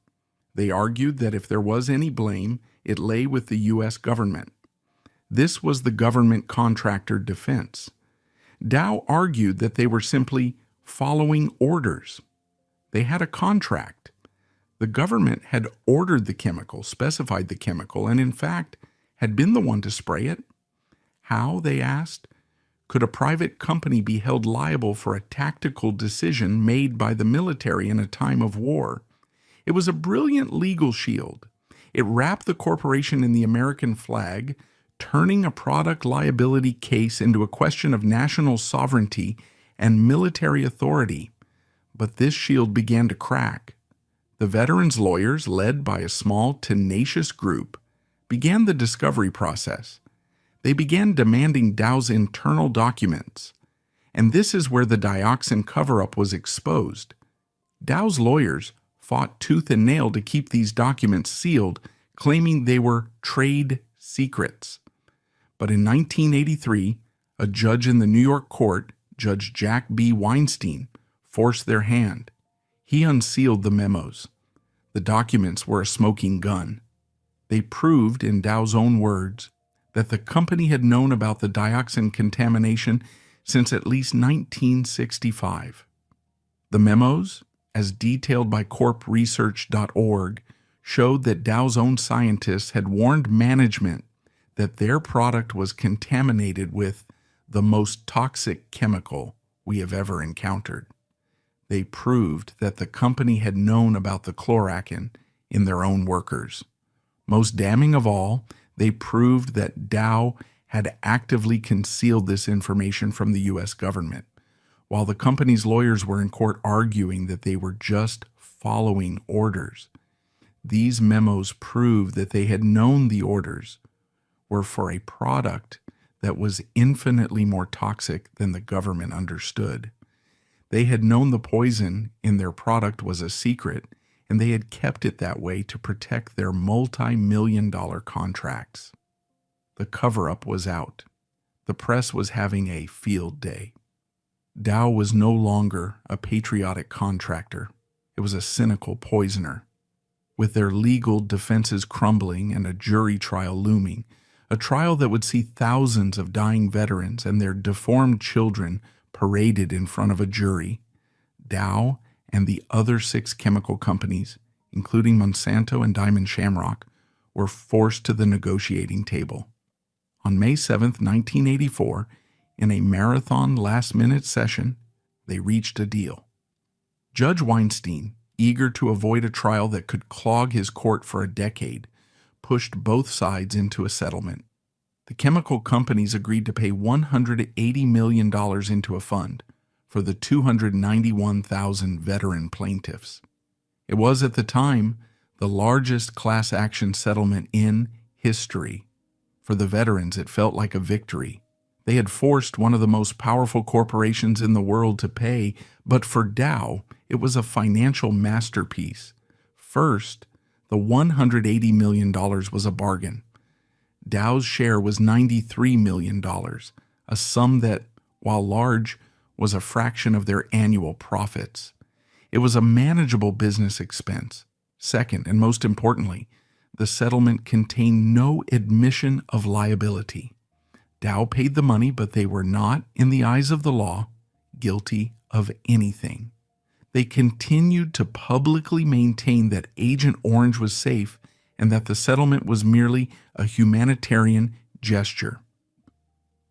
Speaker 1: They argued that if there was any blame, it lay with the U.S. government. This was the government contractor defense. Dow argued that they were simply following orders. They had a contract. The government had ordered the chemical, specified the chemical, and in fact had been the one to spray it. How, they asked? Could a private company be held liable for a tactical decision made by the military in a time of war? It was a brilliant legal shield. It wrapped the corporation in the American flag, turning a product liability case into a question of national sovereignty and military authority. But this shield began to crack. The veterans' lawyers, led by a small, tenacious group, began the discovery process. They began demanding Dow's internal documents. And this is where the dioxin cover-up was exposed. Dow's lawyers fought tooth and nail to keep these documents sealed, claiming they were trade secrets. But in 1983, a judge in the New York court, Judge Jack B. Weinstein, forced their hand. He unsealed the memos. The documents were a smoking gun. They proved, in Dow's own words, that the company had known about the dioxin contamination since at least 1965. The memos, as detailed by corpresearch.org, showed that Dow's own scientists had warned management that their product was contaminated with the most toxic chemical we have ever encountered. They proved that the company had known about the chloracin in their own workers. Most damning of all, they proved that Dow had actively concealed this information from the U.S. government, while the company's lawyers were in court arguing that they were just following orders. These memos proved that they had known the orders were for a product that was infinitely more toxic than the government understood. They had known the poison in their product was a secret, and they had kept it that way to protect their multi-million-dollar contracts. The cover-up was out. The press was having a field day. Dow was no longer a patriotic contractor. It was a cynical poisoner. With their legal defenses crumbling and a jury trial looming, a trial that would see thousands of dying veterans and their deformed children paraded in front of a jury, Dow and the other 6 chemical companies, including Monsanto and Diamond Shamrock, were forced to the negotiating table. On May 7, 1984, in a marathon last-minute session, they reached a deal. Judge Weinstein, eager to avoid a trial that could clog his court for a decade, pushed both sides into a settlement. The chemical companies agreed to pay $180 million into a fund for the 291,000 veteran plaintiffs. It was, at the time, the largest class action settlement in history. For the veterans, it felt like a victory. They had forced one of the most powerful corporations in the world to pay, but for Dow, it was a financial masterpiece. First, the $180 million was a bargain. Dow's share was $93 million, a sum that, while large, was a fraction of their annual profits. It was a manageable business expense. Second, and most importantly, the settlement contained no admission of liability. Dow paid the money, but they were not, in the eyes of the law, guilty of anything. They continued to publicly maintain that Agent Orange was safe and that the settlement was merely a humanitarian gesture.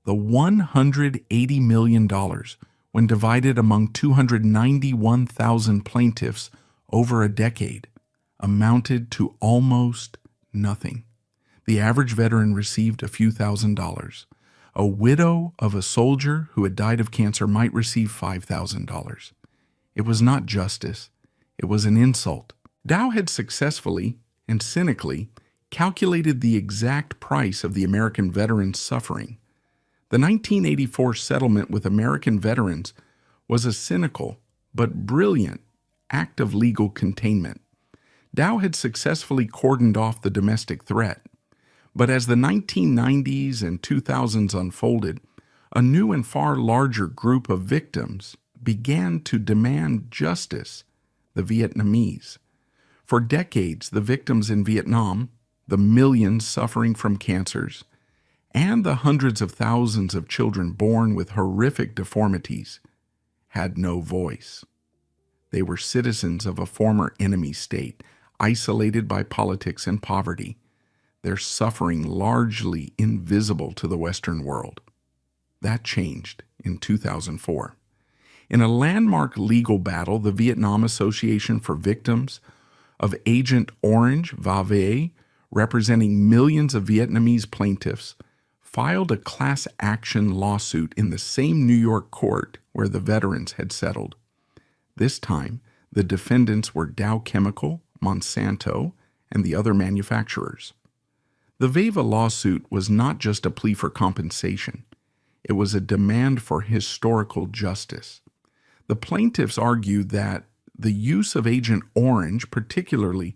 Speaker 1: The $180 million, when divided among 291,000 plaintiffs over a decade, amounted to almost nothing. The average veteran received a few $1,000s. A widow of a soldier who had died of cancer might receive $5,000. It was not justice. It was an insult. Dow had successfully and cynically calculated the exact price of the American veterans' suffering. The 1984 settlement with American veterans was a cynical but brilliant act of legal containment. Dow had successfully cordoned off the domestic threat. But as the 1990s and 2000s unfolded, a new and far larger group of victims began to demand justice: the Vietnamese. For decades, the victims in Vietnam, the millions suffering from cancers, and the hundreds of thousands of children born with horrific deformities had no voice. They were citizens of a former enemy state, isolated by politics and poverty, their suffering largely invisible to the Western world. That changed in 2004. In a landmark legal battle, the Vietnam Association for Victims of Agent Orange, VAVE, representing millions of Vietnamese plaintiffs, filed a class action lawsuit in the same New York court where the veterans had settled. This time, the defendants were Dow Chemical, Monsanto, and the other manufacturers. The VAVA lawsuit was not just a plea for compensation. It was a demand for historical justice. The plaintiffs argued that the use of Agent Orange, particularly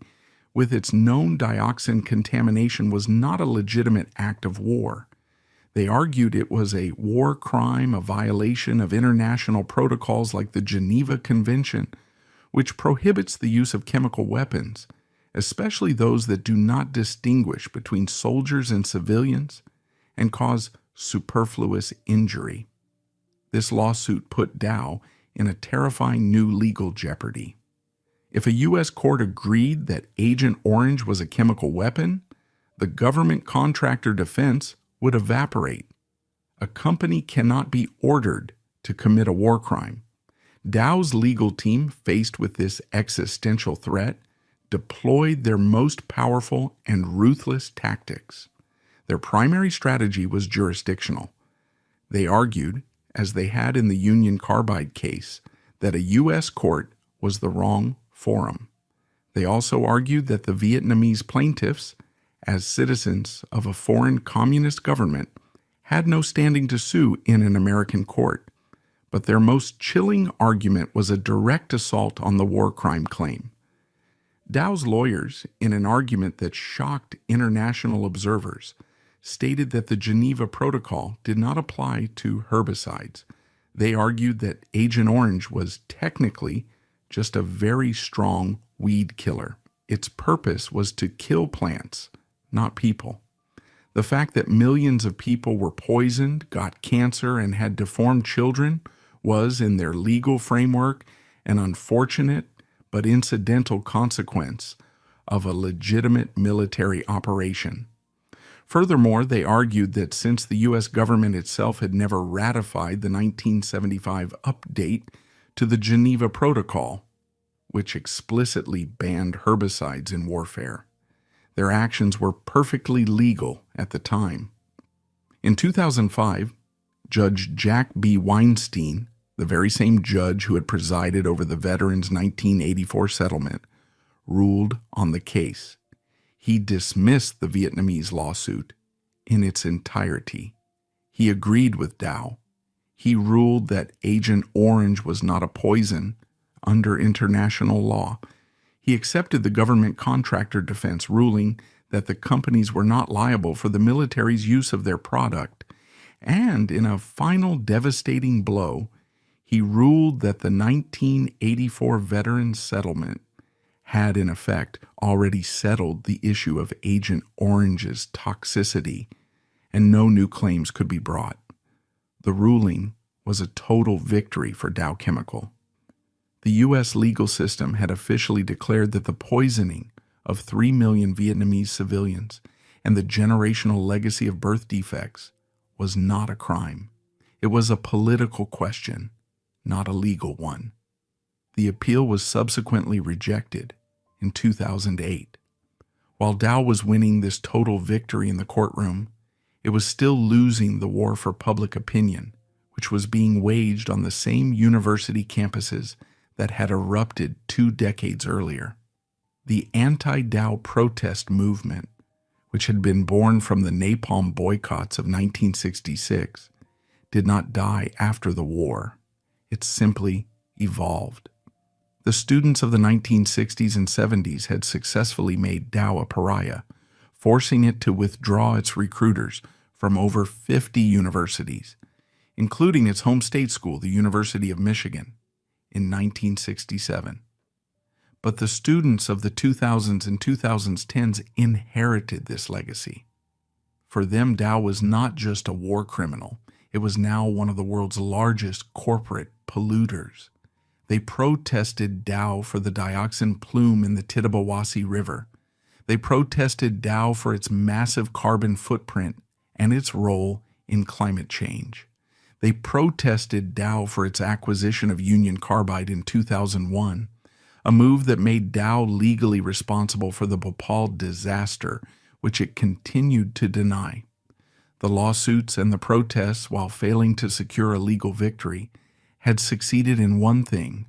Speaker 1: with its known dioxin contamination, was not a legitimate act of war. They argued it was a war crime, a violation of international protocols like the Geneva Convention, which prohibits the use of chemical weapons, especially those that do not distinguish between soldiers and civilians and cause superfluous injury. This lawsuit put Dow in a terrifying new legal jeopardy. If a U.S. court agreed that Agent Orange was a chemical weapon, the government contractor defense would evaporate. A company cannot be ordered to commit a war crime. Dow's legal team, faced with this existential threat, deployed their most powerful and ruthless tactics. Their primary strategy was jurisdictional. They argued, as they had in the Union Carbide case, that a U.S. court was the wrong forum. They also argued that the Vietnamese plaintiffs, as citizens of a foreign communist government, had no standing to sue in an American court. But their most chilling argument was a direct assault on the war crime claim. Dow's lawyers, in an argument that shocked international observers, stated that the Geneva Protocol did not apply to herbicides. They argued that Agent Orange was technically just a very strong weed killer. Its purpose was to kill plants, not people. The fact that millions of people were poisoned, got cancer, and had deformed children was, in their legal framework, an unfortunate but incidental consequence of a legitimate military operation. Furthermore, they argued that since the U.S. government itself had never ratified the 1975 update to the Geneva Protocol, which explicitly banned herbicides in warfare, their actions were perfectly legal at the time. In 2005, Judge Jack B. Weinstein, the very same judge who had presided over the veterans' 1984 settlement, ruled on the case. He dismissed the Vietnamese lawsuit in its entirety. He agreed with Dow. He ruled that Agent Orange was not a poison under international law. He accepted the government contractor defense, ruling that the companies were not liable for the military's use of their product. And in a final devastating blow, he ruled that the 1984 Veterans Settlement had, in effect, already settled the issue of Agent Orange's toxicity, and no new claims could be brought. The ruling was a total victory for Dow Chemical. The U.S. legal system had officially declared that the poisoning of 3 million Vietnamese civilians and the generational legacy of birth defects was not a crime. It was a political question, not a legal one. The appeal was subsequently rejected in 2008. While Dow was winning this total victory in the courtroom, it was still losing the war for public opinion, which was being waged on the same university campuses that had erupted 2 decades earlier. The anti-Dow protest movement, which had been born from the napalm boycotts of 1966, did not die after the war. It simply evolved. The students of the 1960s and 70s had successfully made Dow a pariah, forcing it to withdraw its recruiters from over 50 universities, including its home state school, the University of Michigan, in 1967. But the students of the 2000s and 2010s inherited this legacy. For them, Dow was not just a war criminal. It was now one of the world's largest corporate polluters. They protested Dow for the dioxin plume in the Tittabawassee River. They protested Dow for its massive carbon footprint and its role in climate change. They protested Dow for its acquisition of Union Carbide in 2001, a move that made Dow legally responsible for the Bhopal disaster, which it continued to deny. The lawsuits and the protests, while failing to secure a legal victory, had succeeded in one thing.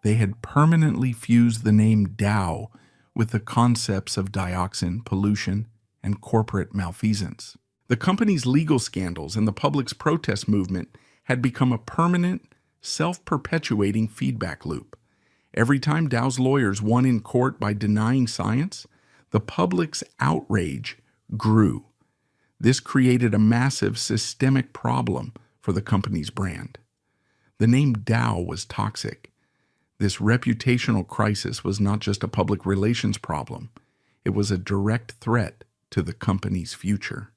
Speaker 1: They had permanently fused the name Dow with the concepts of dioxin, pollution, and corporate malfeasance. The company's legal scandals and the public's protest movement had become a permanent, self-perpetuating feedback loop. Every time Dow's lawyers won in court by denying science, the public's outrage grew. This created a massive systemic problem for the company's brand. The name Dow was toxic. This reputational crisis was not just a public relations problem. It was a direct threat to the company's future.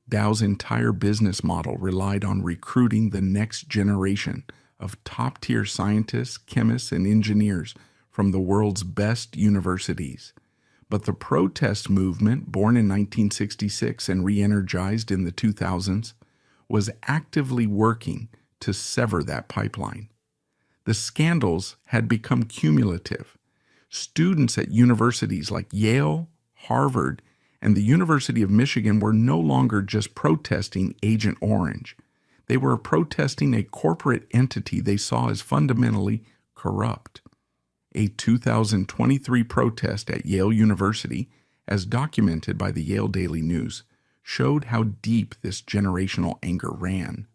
Speaker 1: Dow's entire business model relied on recruiting the next generation of top-tier scientists, chemists, and engineers from the world's best universities. But the protest movement, born in 1966 and re-energized in the 2000s, was actively working to sever that pipeline. The scandals had become cumulative. Students at universities like Yale, Harvard, and the University of Michigan were no longer just protesting Agent Orange. They were protesting a corporate entity they saw as fundamentally corrupt. A 2023 protest at Yale University, as documented by the Yale Daily News, showed how deep this generational anger ran.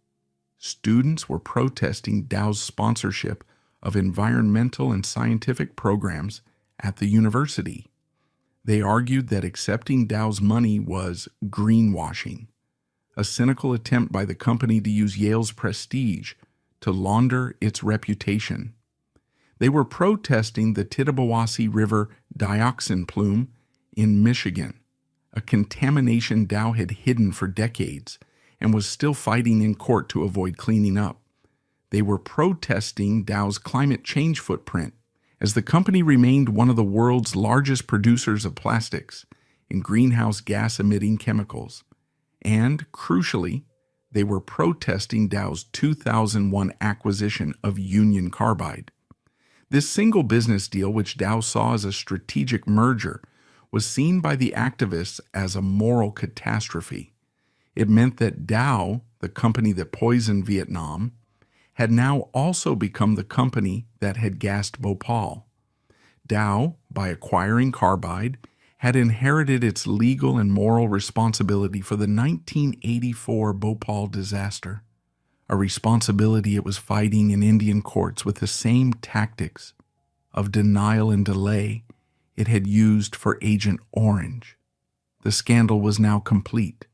Speaker 1: Students were protesting Dow's sponsorship of environmental and scientific programs at the university. They argued that accepting Dow's money was greenwashing, a cynical attempt by the company to use Yale's prestige to launder its reputation. They were protesting the Tittabawassee River dioxin plume in Michigan, a contamination Dow had hidden for decades and was still fighting in court to avoid cleaning up. They were protesting Dow's climate change footprint, as the company remained one of the world's largest producers of plastics and greenhouse gas-emitting chemicals. And, crucially, they were protesting Dow's 2001 acquisition of Union Carbide. This single business deal, which Dow saw as a strategic merger, was seen by the activists as a moral catastrophe. It meant that Dow, the company that poisoned Vietnam, had now also become the company that had gassed Bhopal. Dow, by acquiring Carbide, had inherited its legal and moral responsibility for the 1984 Bhopal disaster, a responsibility it was fighting in Indian courts with the same tactics of denial and delay it had used for Agent Orange. The scandal was now complete.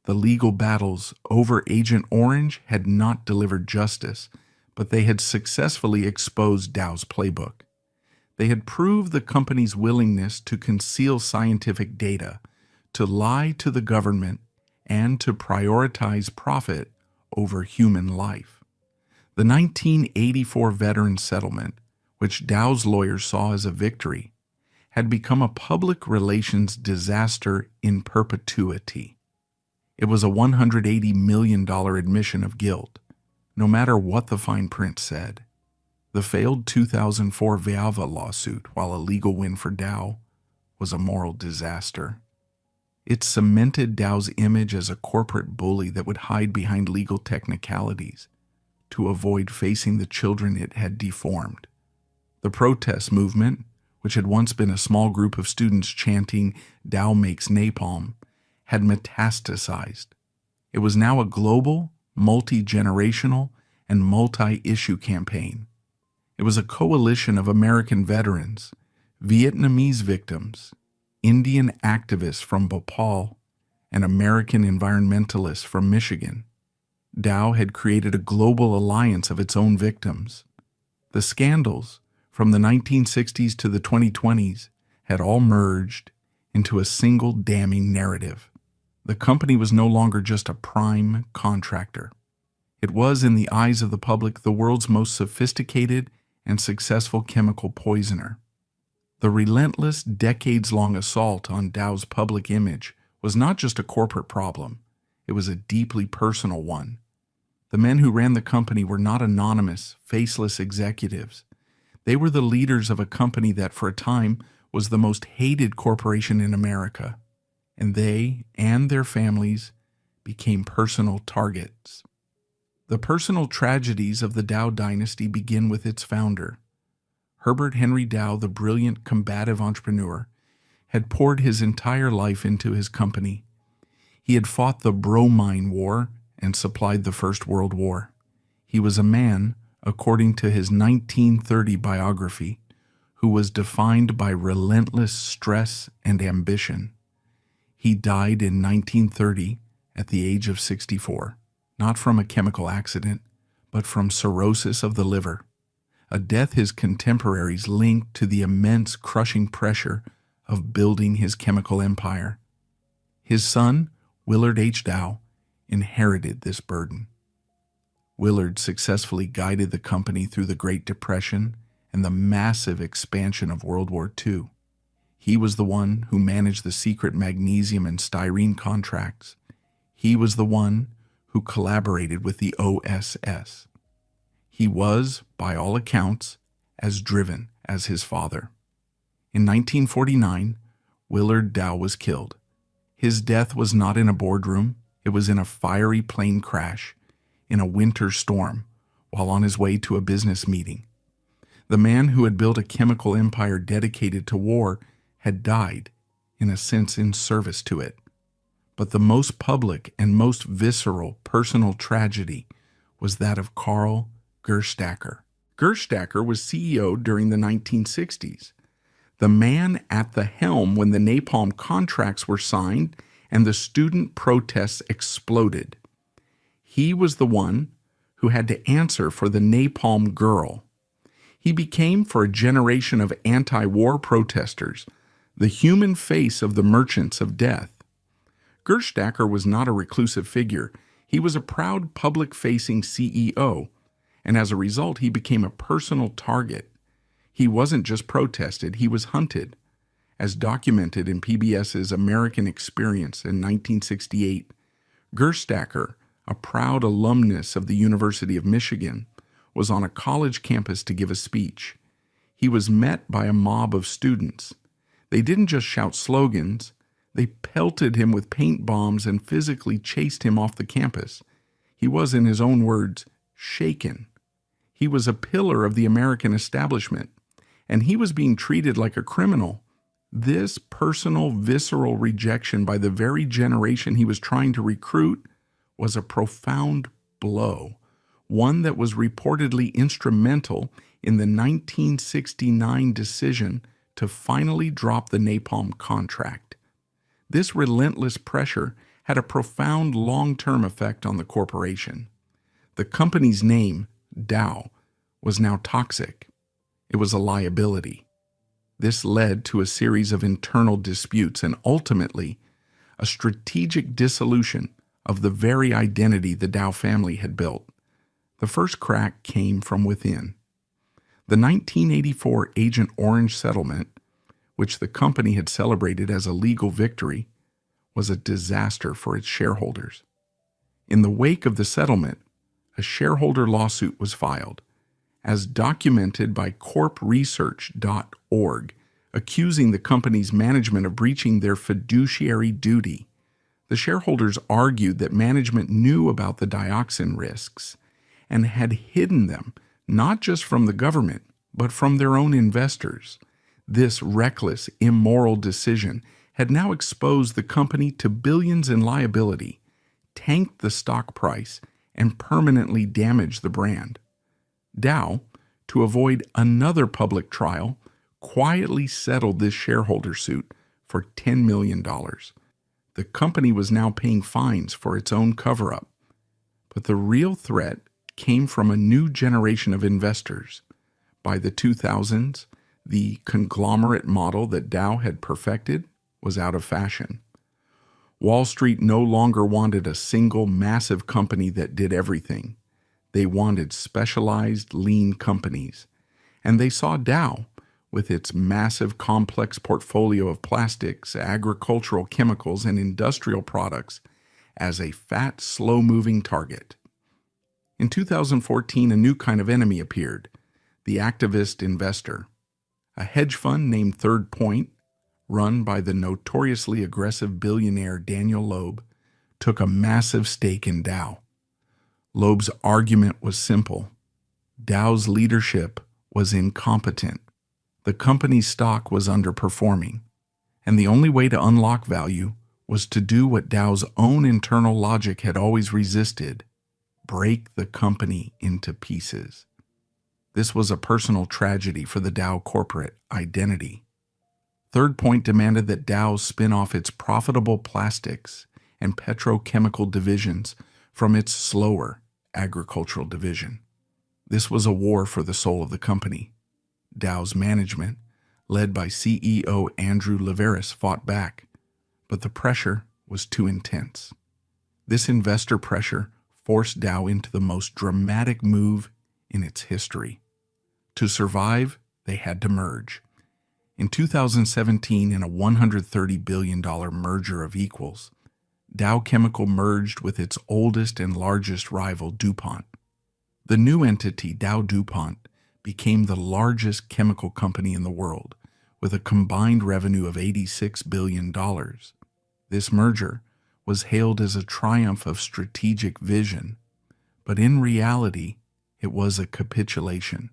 Speaker 1: The legal battles over Agent Orange had not delivered justice, but they had successfully exposed Dow's playbook. They had proved the company's willingness to conceal scientific data, to lie to the government, and to prioritize profit over human life. The 1984 Veterans Settlement, which Dow's lawyers saw as a victory, had become a public relations disaster in perpetuity. It was a $180 million admission of guilt, no matter what the fine print said. The failed 2004 Veava lawsuit, while a legal win for Dow, was a moral disaster. It cemented Dow's image as a corporate bully that would hide behind legal technicalities to avoid facing the children it had deformed. The protest movement, which had once been a small group of students chanting, "Dow makes napalm," had metastasized. It was now a global, multi-generational, and multi-issue campaign. It was a coalition of American veterans, Vietnamese victims, Indian activists from Bhopal, and American environmentalists from Michigan. Dow had created a global alliance of its own victims. The scandals, from the 1960s to the 2020s, had all merged into a single damning narrative. The company was no longer just a prime contractor. It was, in the eyes of the public, the world's most sophisticated and successful chemical poisoner. The relentless, decades-long assault on Dow's public image was not just a corporate problem, it was a deeply personal one. The men who ran the company were not anonymous, faceless executives. They were the leaders of a company that for a time was the most hated corporation in America, and they and their families became personal targets. The personal tragedies of the Dow dynasty begin with its founder. Herbert Henry Dow, the brilliant, combative entrepreneur, had poured his entire life into his company. He had fought the Bromine War and supplied the First World War. He was a man, according to his 1930 biography, who was defined by relentless stress and ambition. He died in 1930 at the age of 64, not from a chemical accident, but from cirrhosis of the liver, a death his contemporaries linked to the immense crushing pressure of building his chemical empire. His son, Willard H. Dow, inherited this burden. Willard successfully guided the company through the Great Depression and the massive expansion of World War II. He was the one who managed the secret magnesium and styrene contracts. He was the one who collaborated with the OSS. He was, by all accounts, as driven as his father. In 1949, Willard Dow was killed. His death was not in a boardroom. It was in a fiery plane crash, in a winter storm, while on his way to a business meeting. The man who had built a chemical empire dedicated to war had died, in a sense, in service to it. But the most public and most visceral personal tragedy was that of Carl Gerstacker. Gerstacker was CEO during the 1960s, the man at the helm when the napalm contracts were signed and the student protests exploded. He was the one who had to answer for the napalm girl. He became, for a generation of anti-war protesters, the human face of the merchants of death. Gerstacker was not a reclusive figure. He was a proud public-facing CEO, and as a result, he became a personal target. He wasn't just protested, he was hunted. As documented in PBS's American Experience in 1968, Gerstacker, a proud alumnus of the University of Michigan, was on a college campus to give a speech. He was met by a mob of students. They didn't just shout slogans, they pelted him with paint bombs and physically chased him off the campus. He was, in his own words, shaken. He was a pillar of the American establishment, and he was being treated like a criminal. This personal, visceral rejection by the very generation he was trying to recruit was a profound blow, one that was reportedly instrumental in the 1969 decision to finally drop the napalm contract. This relentless pressure had a profound long-term effect on the corporation. The company's name, Dow, was now toxic. It was a liability. This led to a series of internal disputes and ultimately a strategic dissolution of the very identity the Dow family had built. The first crack came from within. The 1984 Agent Orange settlement, which the company had celebrated as a legal victory, was a disaster for its shareholders. In the wake of the settlement, a shareholder lawsuit was filed, as documented by corpresearch.org, accusing the company's management of breaching their fiduciary duty. The shareholders argued that management knew about the dioxin risks and had hidden them not just from the government, but from their own investors. This reckless, immoral decision had now exposed the company to billions in liability, tanked the stock price, and permanently damaged the brand. Dow, to avoid another public trial, quietly settled this shareholder suit for $10 million. The company was now paying fines for its own cover-up. But the real threat came from a new generation of investors. By the 2000s, the conglomerate model that Dow had perfected was out of fashion. Wall Street no longer wanted a single massive company that did everything. They wanted specialized, lean companies. And they saw Dow, with its massive, complex portfolio of plastics, agricultural chemicals, and industrial products, as a fat, slow-moving target. In 2014, a new kind of enemy appeared, the activist investor. A hedge fund named Third Point, run by the notoriously aggressive billionaire Daniel Loeb, took a massive stake in Dow. Loeb's argument was simple. Dow's leadership was incompetent. The company's stock was underperforming, and the only way to unlock value was to do what Dow's own internal logic had always resisted: break the company into pieces. This was a personal tragedy for the Dow corporate identity. Third Point demanded that Dow spin off its profitable plastics and petrochemical divisions from its slower agricultural division. This was a war for the soul of the company. Dow's management, led by CEO Andrew Liveris, fought back, but the pressure was too intense. This investor pressure forced Dow into the most dramatic move in its history. To survive, they had to merge. In 2017, in a $130 billion merger of equals, Dow Chemical merged with its oldest and largest rival, DuPont. The new entity, Dow DuPont, became the largest chemical company in the world, with a combined revenue of $86 billion. This merger was hailed as a triumph of strategic vision, but in reality, it was a capitulation.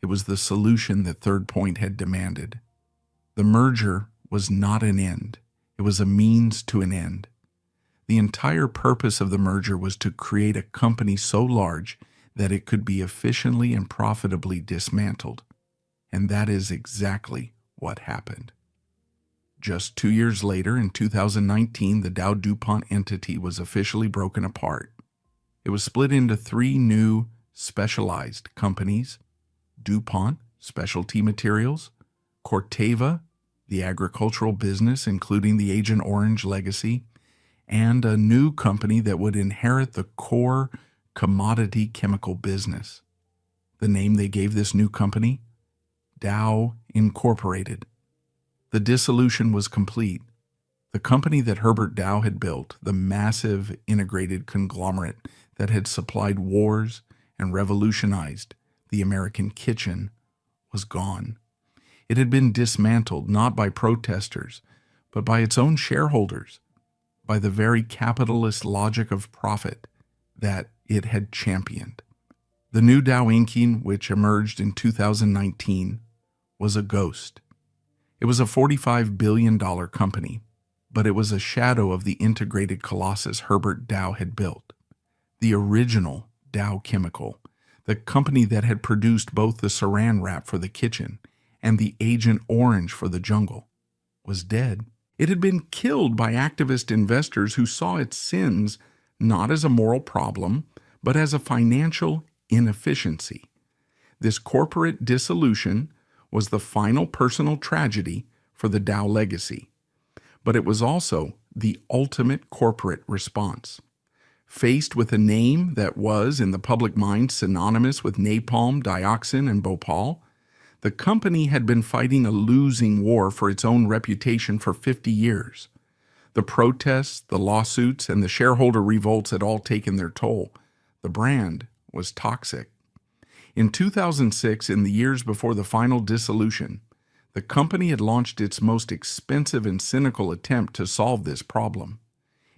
Speaker 1: It was the solution that Third Point had demanded. The merger was not an end. It was a means to an end. The entire purpose of the merger was to create a company so large that it could be efficiently and profitably dismantled. And that is exactly what happened. Just 2 years later, in 2019, the Dow DuPont entity was officially broken apart. It was split into 3 new specialized companies: DuPont, Specialty Materials; Corteva, the agricultural business, including the Agent Orange legacy; and a new company that would inherit the core commodity chemical business. The name they gave this new company? Dow Incorporated. The dissolution was complete. The company that Herbert Dow had built, the massive integrated conglomerate that had supplied wars and revolutionized the American kitchen, was gone. It had been dismantled not by protesters, but by its own shareholders, by the very capitalist logic of profit that it had championed. The new Dow Inc., which emerged in 2019, was a ghost. It was a $45 billion company, but it was a shadow of the integrated colossus Herbert Dow had built. The original Dow Chemical, the company that had produced both the Saran wrap for the kitchen and the Agent Orange for the jungle, was dead. It had been killed by activist investors who saw its sins not as a moral problem, but as a financial inefficiency. This corporate dissolution was the final personal tragedy for the Dow legacy, but it was also the ultimate corporate response. Faced with a name that was, in the public mind, synonymous with napalm, dioxin, and Bhopal, the company had been fighting a losing war for its own reputation for 50 years. The protests, the lawsuits, and the shareholder revolts had all taken their toll. The brand was toxic. In 2006, in the years before the final dissolution, the company had launched its most expensive and cynical attempt to solve this problem.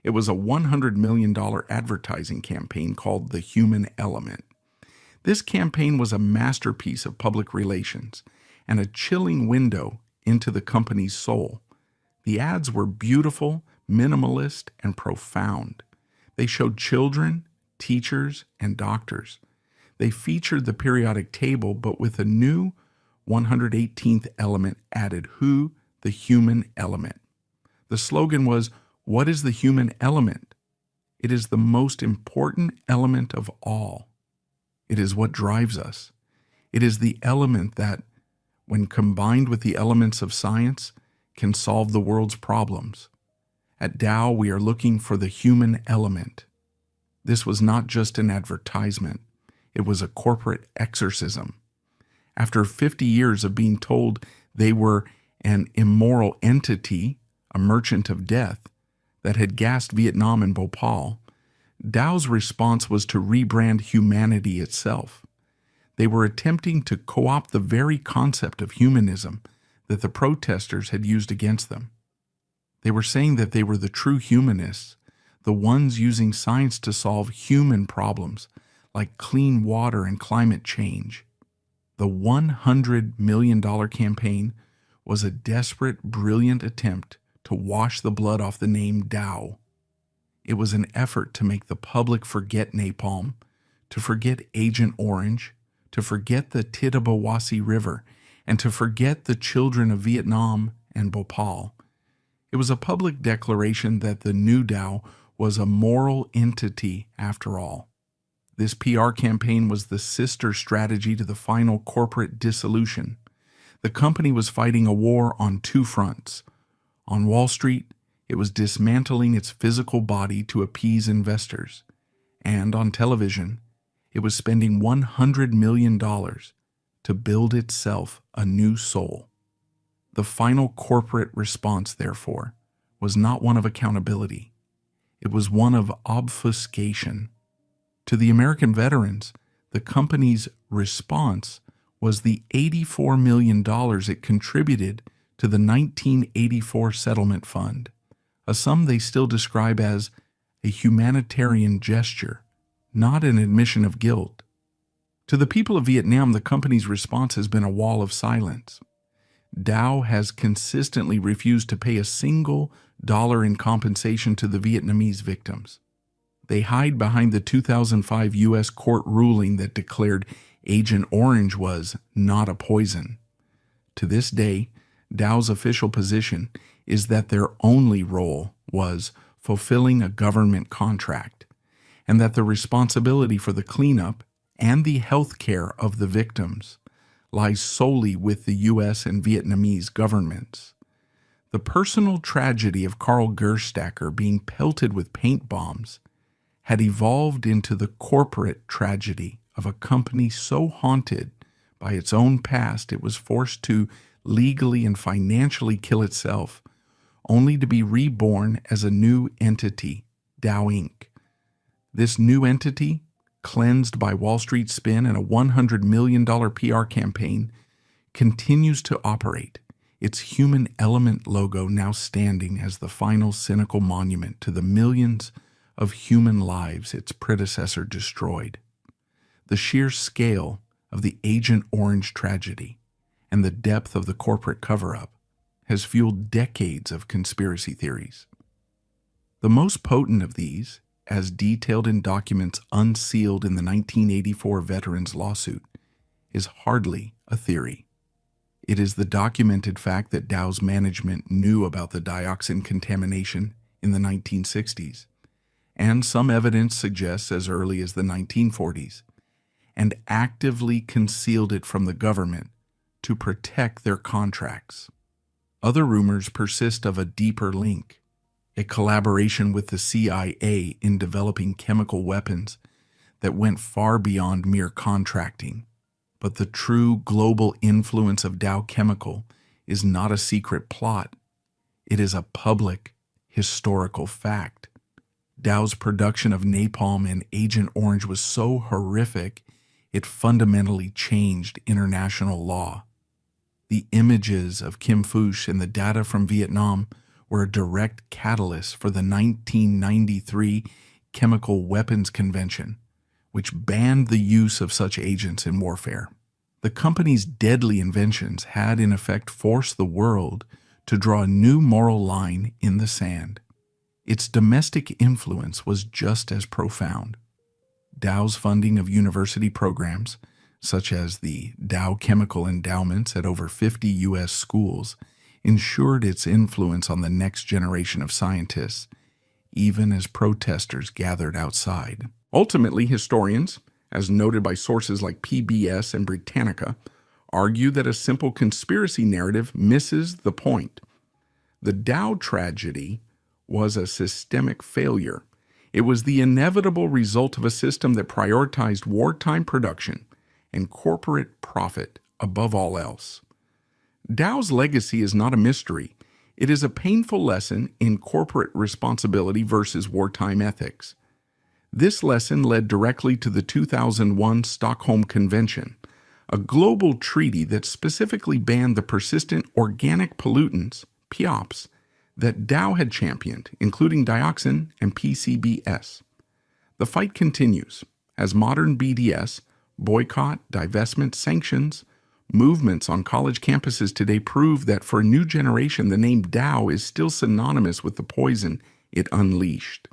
Speaker 1: It was a $100 million advertising campaign called The Human Element. This campaign was a masterpiece of public relations and a chilling window into the company's soul. The ads were beautiful, minimalist, and profound. They showed children, teachers, and doctors. They featured the periodic table, but with a new 118th element added: who? The human element. The slogan was, "What is the human element? It is the most important element of all. It is what drives us. It is the element that, when combined with the elements of science, can solve the world's problems. At Dow, we are looking for the human element." This was not just an advertisement. It was a corporate exorcism. After 50 years of being told they were an immoral entity, a merchant of death, that had gassed Vietnam and Bhopal, Dow's response was to rebrand humanity itself. They were attempting to co-opt the very concept of humanism that the protesters had used against them. They were saying that they were the true humanists, the ones using science to solve human problems like clean water and climate change. The $100 million campaign was a desperate, brilliant attempt to wash the blood off the name Dow. It was an effort to make the public forget napalm, to forget Agent Orange, to forget the Tittabawassee River, and to forget the children of Vietnam and Bhopal. It was a public declaration that the new Dow was a moral entity after all. This PR campaign was the sister strategy to the final corporate dissolution. The company was fighting a war on two fronts. On Wall Street, it was dismantling its physical body to appease investors. And on television, it was spending $100 million to build itself a new soul. The final corporate response, therefore, was not one of accountability. It was one of obfuscation. To the American veterans, the company's response was the $84 million it contributed to the 1984 settlement fund, a sum they still describe as a humanitarian gesture, not an admission of guilt. To the people of Vietnam, the company's response has been a wall of silence. Dow has consistently refused to pay a single dollar in compensation to the Vietnamese victims. They hide behind the 2005 U.S. court ruling that declared Agent Orange was not a poison. To this day, Dow's official position is that their only role was fulfilling a government contract, and that the responsibility for the cleanup and the health care of the victims lies solely with the U.S. and Vietnamese governments. The personal tragedy of Carl Gerstacker being pelted with paint bombs had evolved into the corporate tragedy of a company so haunted by its own past it was forced to legally and financially kill itself, only to be reborn as a new entity, Dow Inc. This new entity, cleansed by Wall Street spin and a $100 million PR campaign, continues to operate, its human element logo now standing as the final cynical monument to the millions of human lives its predecessor destroyed. The sheer scale of the Agent Orange tragedy and the depth of the corporate cover-up has fueled decades of conspiracy theories. The most potent of these, as detailed in documents unsealed in the 1984 veterans' lawsuit, is hardly a theory. It is the documented fact that Dow's management knew about the dioxin contamination in the 1960s, and some evidence suggests as early as the 1940s, and actively concealed it from the government to protect their contracts. Other rumors persist of a deeper link, a collaboration with the CIA in developing chemical weapons that went far beyond mere contracting. But the true global influence of Dow Chemical is not a secret plot. It is a public, historical fact. Dow's production of napalm and Agent Orange was so horrific, it fundamentally changed international law. The images of Kim Phuc and the data from Vietnam were a direct catalyst for the 1993 Chemical Weapons Convention, which banned the use of such agents in warfare. The company's deadly inventions had in effect forced the world to draw a new moral line in the sand. Its domestic influence was just as profound. Dow's funding of university programs, such as the Dow Chemical Endowments at over 50 U.S. schools, ensured its influence on the next generation of scientists, even as protesters gathered outside. Ultimately, historians, as noted by sources like PBS and Britannica, argue that a simple conspiracy narrative misses the point. The Dow tragedy was a systemic failure. It was the inevitable result of a system that prioritized wartime production and corporate profit above all else. Dow's legacy is not a mystery. It is a painful lesson in corporate responsibility versus wartime ethics. This lesson led directly to the 2001 Stockholm Convention, a global treaty that specifically banned the persistent organic pollutants, POPs, that Dow had championed, including dioxin and PCBs. The fight continues as modern BDS, boycott, divestment, sanctions, movements on college campuses today prove that for a new generation, the name Dow is still synonymous with the poison it unleashed.